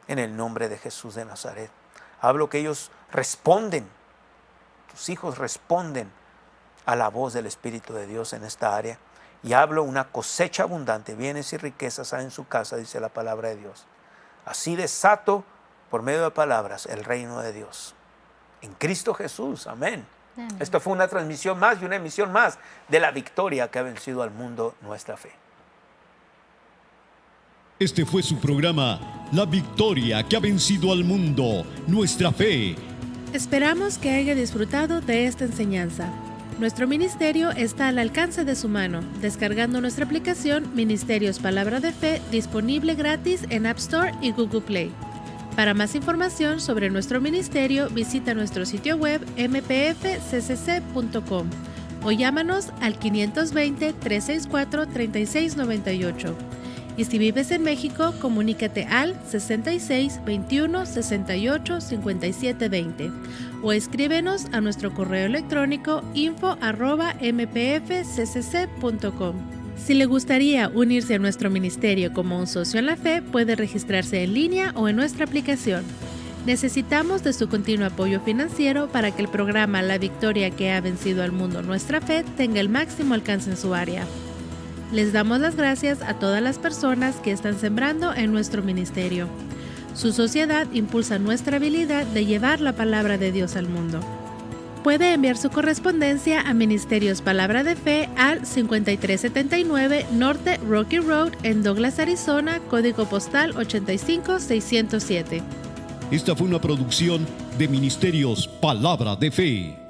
en el nombre de Jesús de Nazaret. Hablo que ellos responden, tus hijos responden a la voz del Espíritu de Dios en esta área. Y hablo una cosecha abundante, bienes y riquezas hay en su casa, dice la palabra de Dios. Así desato por medio de palabras el reino de Dios. En Cristo Jesús, amén. Esto fue una transmisión más y una emisión más de la victoria que ha vencido al mundo, nuestra fe. Este fue su programa, La Victoria que ha vencido al mundo, nuestra fe. Esperamos que haya disfrutado de esta enseñanza. Nuestro ministerio está al alcance de su mano, descargando nuestra aplicación Ministerios Palabra de Fe, disponible gratis en App Store y Google Play. Para más información sobre nuestro ministerio, visita nuestro sitio web mpfccc.com o llámanos al 520-364-3698. Y si vives en México, comunícate al 66 21 68 57 20 o escríbenos a nuestro correo electrónico info@mpfccc.com. Si le gustaría unirse a nuestro ministerio como un socio en la fe, puede registrarse en línea o en nuestra aplicación. Necesitamos de su continuo apoyo financiero para que el programa La Victoria que ha vencido al mundo, nuestra fe, tenga el máximo alcance en su área. Les damos las gracias a todas las personas que están sembrando en nuestro ministerio. Su sociedad impulsa nuestra habilidad de llevar la palabra de Dios al mundo. Puede enviar su correspondencia a Ministerios Palabra de Fe al 5379 Norte Rocky Road en Douglas, Arizona, código postal 85607. Esta fue una producción de Ministerios Palabra de Fe.